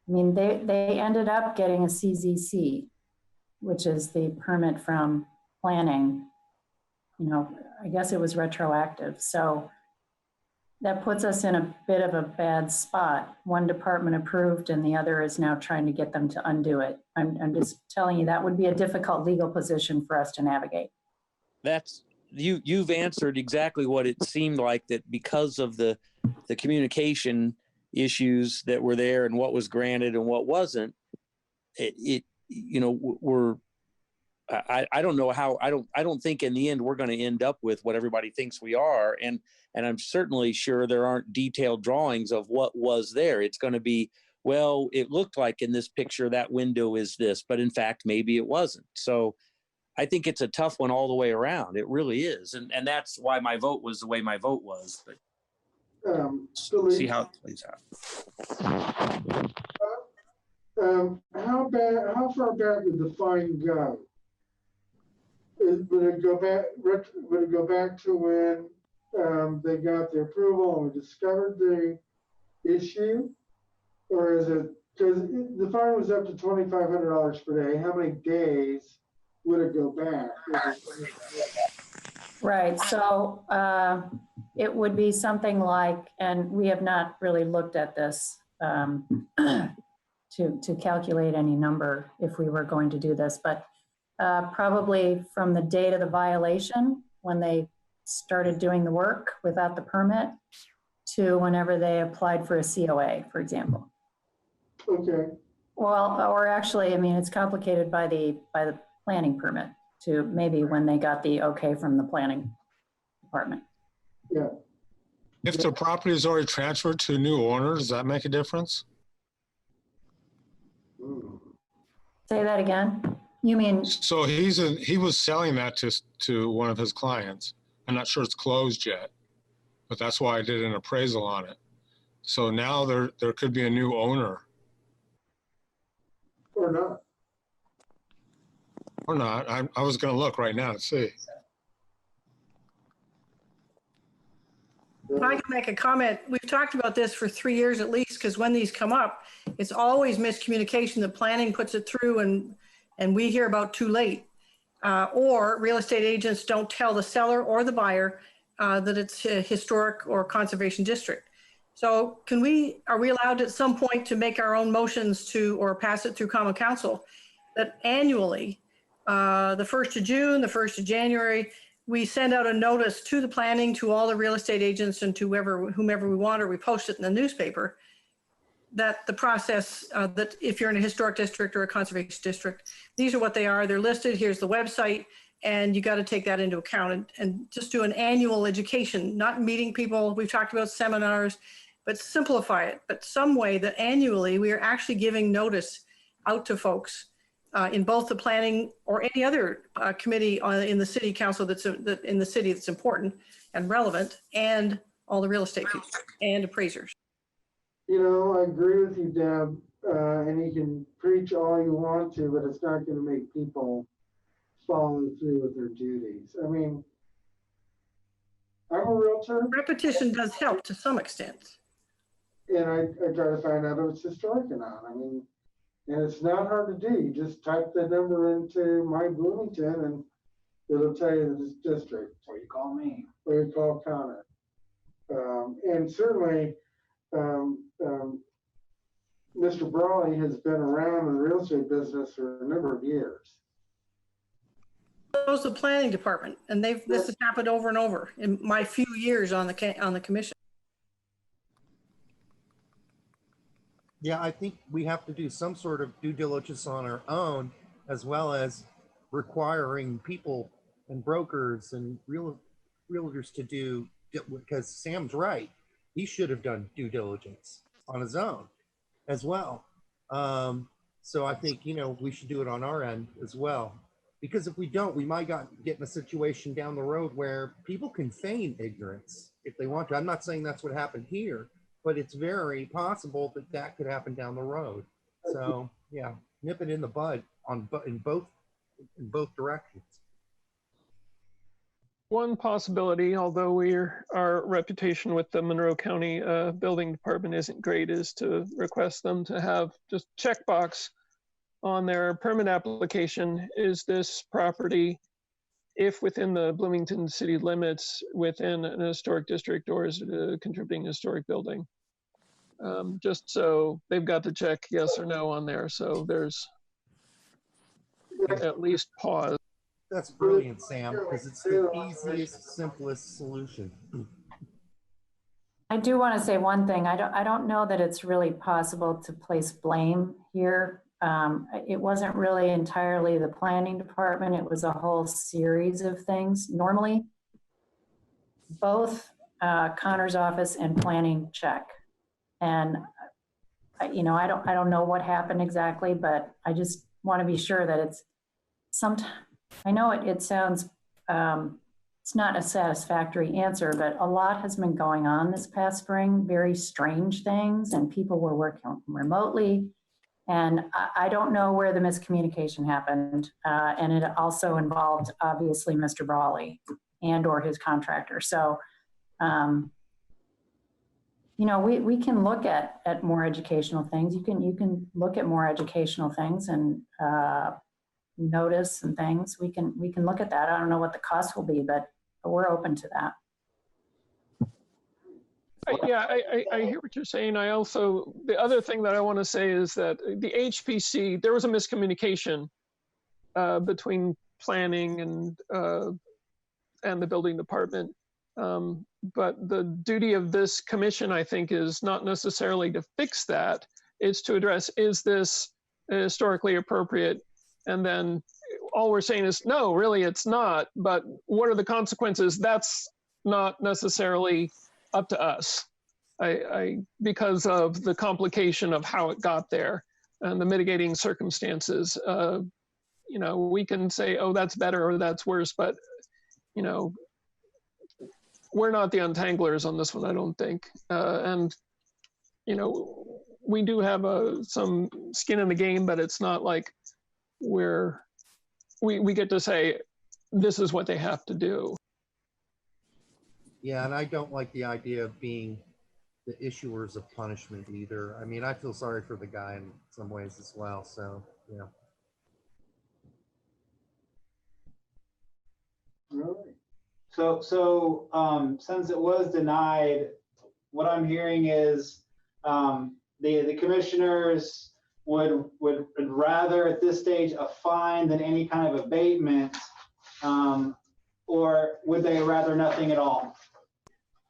I mean, they ended up getting a CZC, which is the permit from planning. I guess it was retroactive. So that puts us in a bit of a bad spot. One department approved and the other is now trying to get them to undo it. I'm just telling you, that would be a difficult legal position for us to navigate. You've answered exactly what it seemed like, that because of the communication issues that were there and what was granted and what wasn't, I don't know how, I don't think in the end we're going to end up with what everybody thinks we are. And I'm certainly sure there aren't detailed drawings of what was there. It's going to be, well, it looked like in this picture that window is this, but in fact, maybe it wasn't. So I think it's a tough one all the way around. It really is. And that's why my vote was the way my vote was. But see how it plays out. How far back would the fine go? Would it go back to when they got the approval and we discovered the issue? Or is it, because the fine was up to $2,500 per day, how many days would it go back? Right, so it would be something like, and we have not really looked at this to calculate any number if we were going to do this, but probably from the date of the violation, when they started doing the work without the permit, to whenever they applied for a COA, for example. Okay. Well, or actually, I mean, it's complicated by the planning permit, to maybe when they got the okay from the planning department. Yeah. If the property is already transferred to a new owner, does that make a difference? Say that again? You mean? So he was selling that to one of his clients. I'm not sure it's closed yet, but that's why I did an appraisal on it. So now there could be a new owner. Or not. Or not. I was going to look right now to see. If I can make a comment, we've talked about this for 3 years at least, because when these come up, it's always miscommunication. The planning puts it through and we hear about too late. Or real estate agents don't tell the seller or the buyer that it's a historic or conservation district. So are we allowed at some point to make our own motions or pass it through common council that annually, the 1st of June, the 1st of January, we send out a notice to the planning, to all the real estate agents and to whomever we want, or we post it in the newspaper, that the process, that if you're in a historic district or a conservation district, these are what they are. They're listed. Here's the website. And you got to take that into account and just do an annual education, not meeting people. We've talked about seminars, but simplify it, but some way that annually we are actually giving notice out to folks in both the planning or any other committee in the city council in the city that's important and relevant, and all the real estate people and appraisers. You know, I agree with you, Deb, and you can preach all you want to, but it's not going to make people follow through with their duties. I mean, I'm a realtor. Repetition does help to some extent. And I try to find out if it's historic or not. I mean, and it's not hard to do. You just type the number into My Bloomington and it'll tell you this district. Or you call me. Or you call Connor. And certainly, Mr. Brawley has been around in the real estate business for a number of years. So is the planning department, and this has happened over and over in my few years on the commission. Yeah, I think we have to do some sort of due diligence on our own, as well as requiring people and brokers and realtors to do, because Sam's right. He should have done due diligence on his own as well. So I think, we should do it on our end as well. Because if we don't, we might get in a situation down the road where people can feign ignorance if they want to. I'm not saying that's what happened here, but it's very possible that that could happen down the road. So yeah, nip it in the bud in both directions. One possibility, although our reputation with the Monroe County Building Department isn't great, is to request them to have just checkbox on their permit application. Is this property, if within the Bloomington city limits, within an historic district, or is it a contributing historic building? Just so they've got to check yes or no on there. So there's at least pause. That's brilliant, Sam, because it's the easiest, simplest solution. I do want to say one thing. I don't know that it's really possible to place blame here. It wasn't really entirely the planning department. It was a whole series of things. Normally, both Connor's office and planning check. And I don't know what happened exactly, but I just want to be sure that it's I know it sounds, it's not a satisfactory answer, but a lot has been going on this past spring, very strange things, and people were working remotely. And I don't know where the miscommunication happened. And it also involved, obviously, Mr. Brawley and or his contractor. So, we can look at more educational things. You can look at more educational things and notice and things. We can look at that. I don't know what the cost will be, but we're open to that. I hear what you're saying. I also, the other thing that I want to say is that the HPC, there was a miscommunication between planning and the building department. But the duty of this commission, I think, is not necessarily to fix that. It's to address, is this historically appropriate? And then all we're saying is, no, really, it's not. But what are the consequences? That's not necessarily up to us. Because of the complication of how it got there and the mitigating circumstances. We can say, oh, that's better or that's worse, but we're not the untanglers on this one, I don't think. We do have some skin in the game, but it's not like we get to say, this is what they have to do. Yeah, and I don't like the idea of being the issuers of punishment either. I mean, I feel sorry for the guy in some ways as well, so, yeah. All right. So since it was denied, what I'm hearing is the commissioners would rather at this stage a fine than any kind of abatement, or would they rather nothing at all?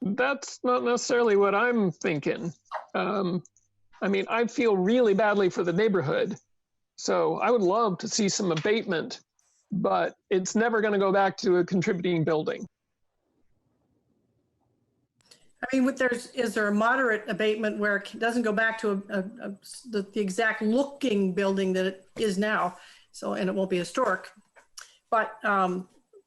That's not necessarily what I'm thinking. I feel really badly for the neighborhood. So I would love to see some abatement, but it's never going to go back to a contributing building. I mean, is there a moderate abatement where it doesn't go back to the exact looking building that it is now? So, and it won't be historic, but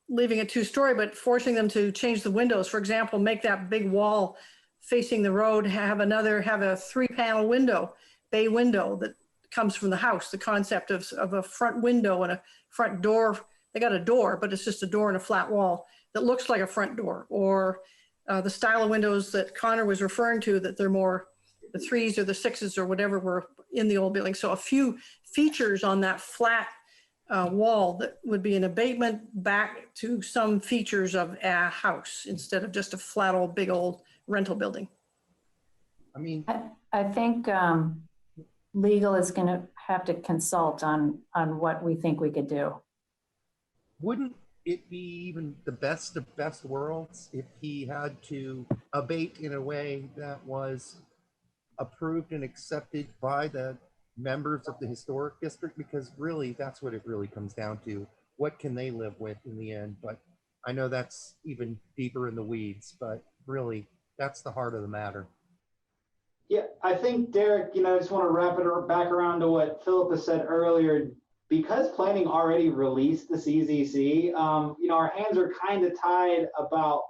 leaving it 2-story, but forcing them to change the windows. For example, make that big wall facing the road, have a 3-panel window, bay window that comes from the house. The concept of a front window and a front door. They got a door, but it's just a door and a flat wall that looks like a front door. Or the style of windows that Connor was referring to, that they're more the 3s or the 6s or whatever were in the old building. So a few features on that flat wall that would be an abatement back to some features of a house instead of just a flat old big old rental building. I mean, I think legal is going to have to consult on what we think we could do. wouldn't it be even the best of best worlds if he had to abate in a way that was approved and accepted by the members of the historic district? Because really, that's what it really comes down to. What can they live with in the end? But I know that's even deeper in the weeds, but really, that's the heart of the matter. Yeah, I think, Derek, I just want to wrap it back around to what Philip has said earlier. Because planning already released the CZC, our hands are kind of tied about,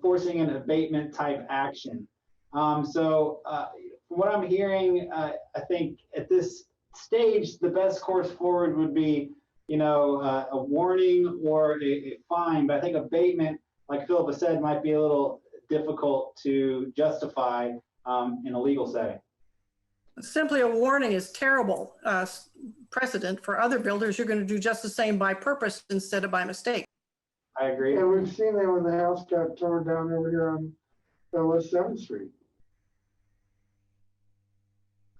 forcing an abatement type action. So from what I'm hearing, I think at this stage, the best course forward would be, a warning or a fine. But I think abatement, like Philip has said, might be a little difficult to justify in a legal setting. Simply a warning is terrible precedent for other builders. You're going to do just the same by purpose instead of by mistake. I agree. And we've seen that when the house got torn down over here on West 7th Street.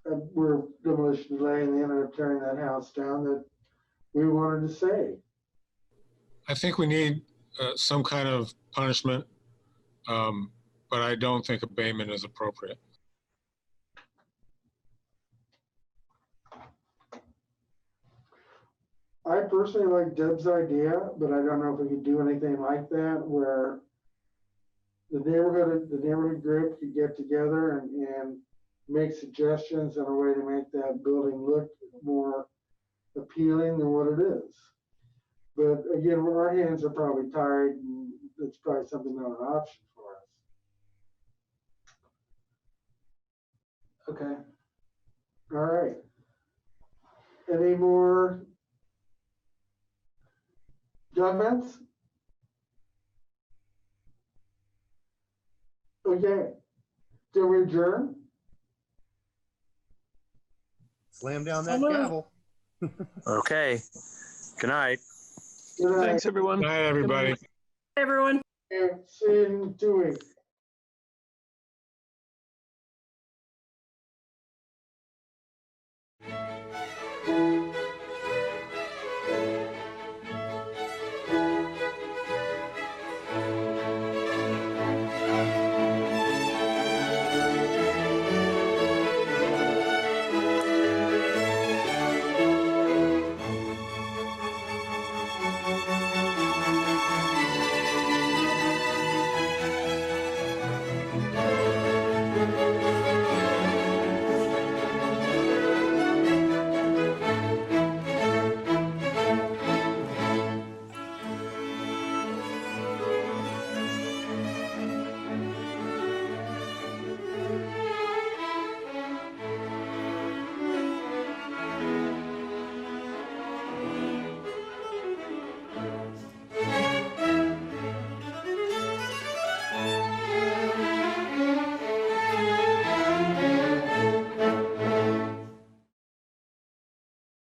We're demolition delay, and they ended up tearing that house down that we wanted to save. I think we need some kind of punishment, but I don't think abatement is appropriate. I personally like Deb's idea, but I don't know if we could do anything like that where the neighborhood group could get together and make suggestions on a way to make that building look more appealing than what it is. But again, our hands are probably tired, and it's probably something not an option for us. Okay. All right. Any more comments? Okay. Do we adjourn? Slam down that gavel. Okay. Good night. Good night. Thanks, everyone. Good night, everybody. Hey, everyone. See you in 2 weeks.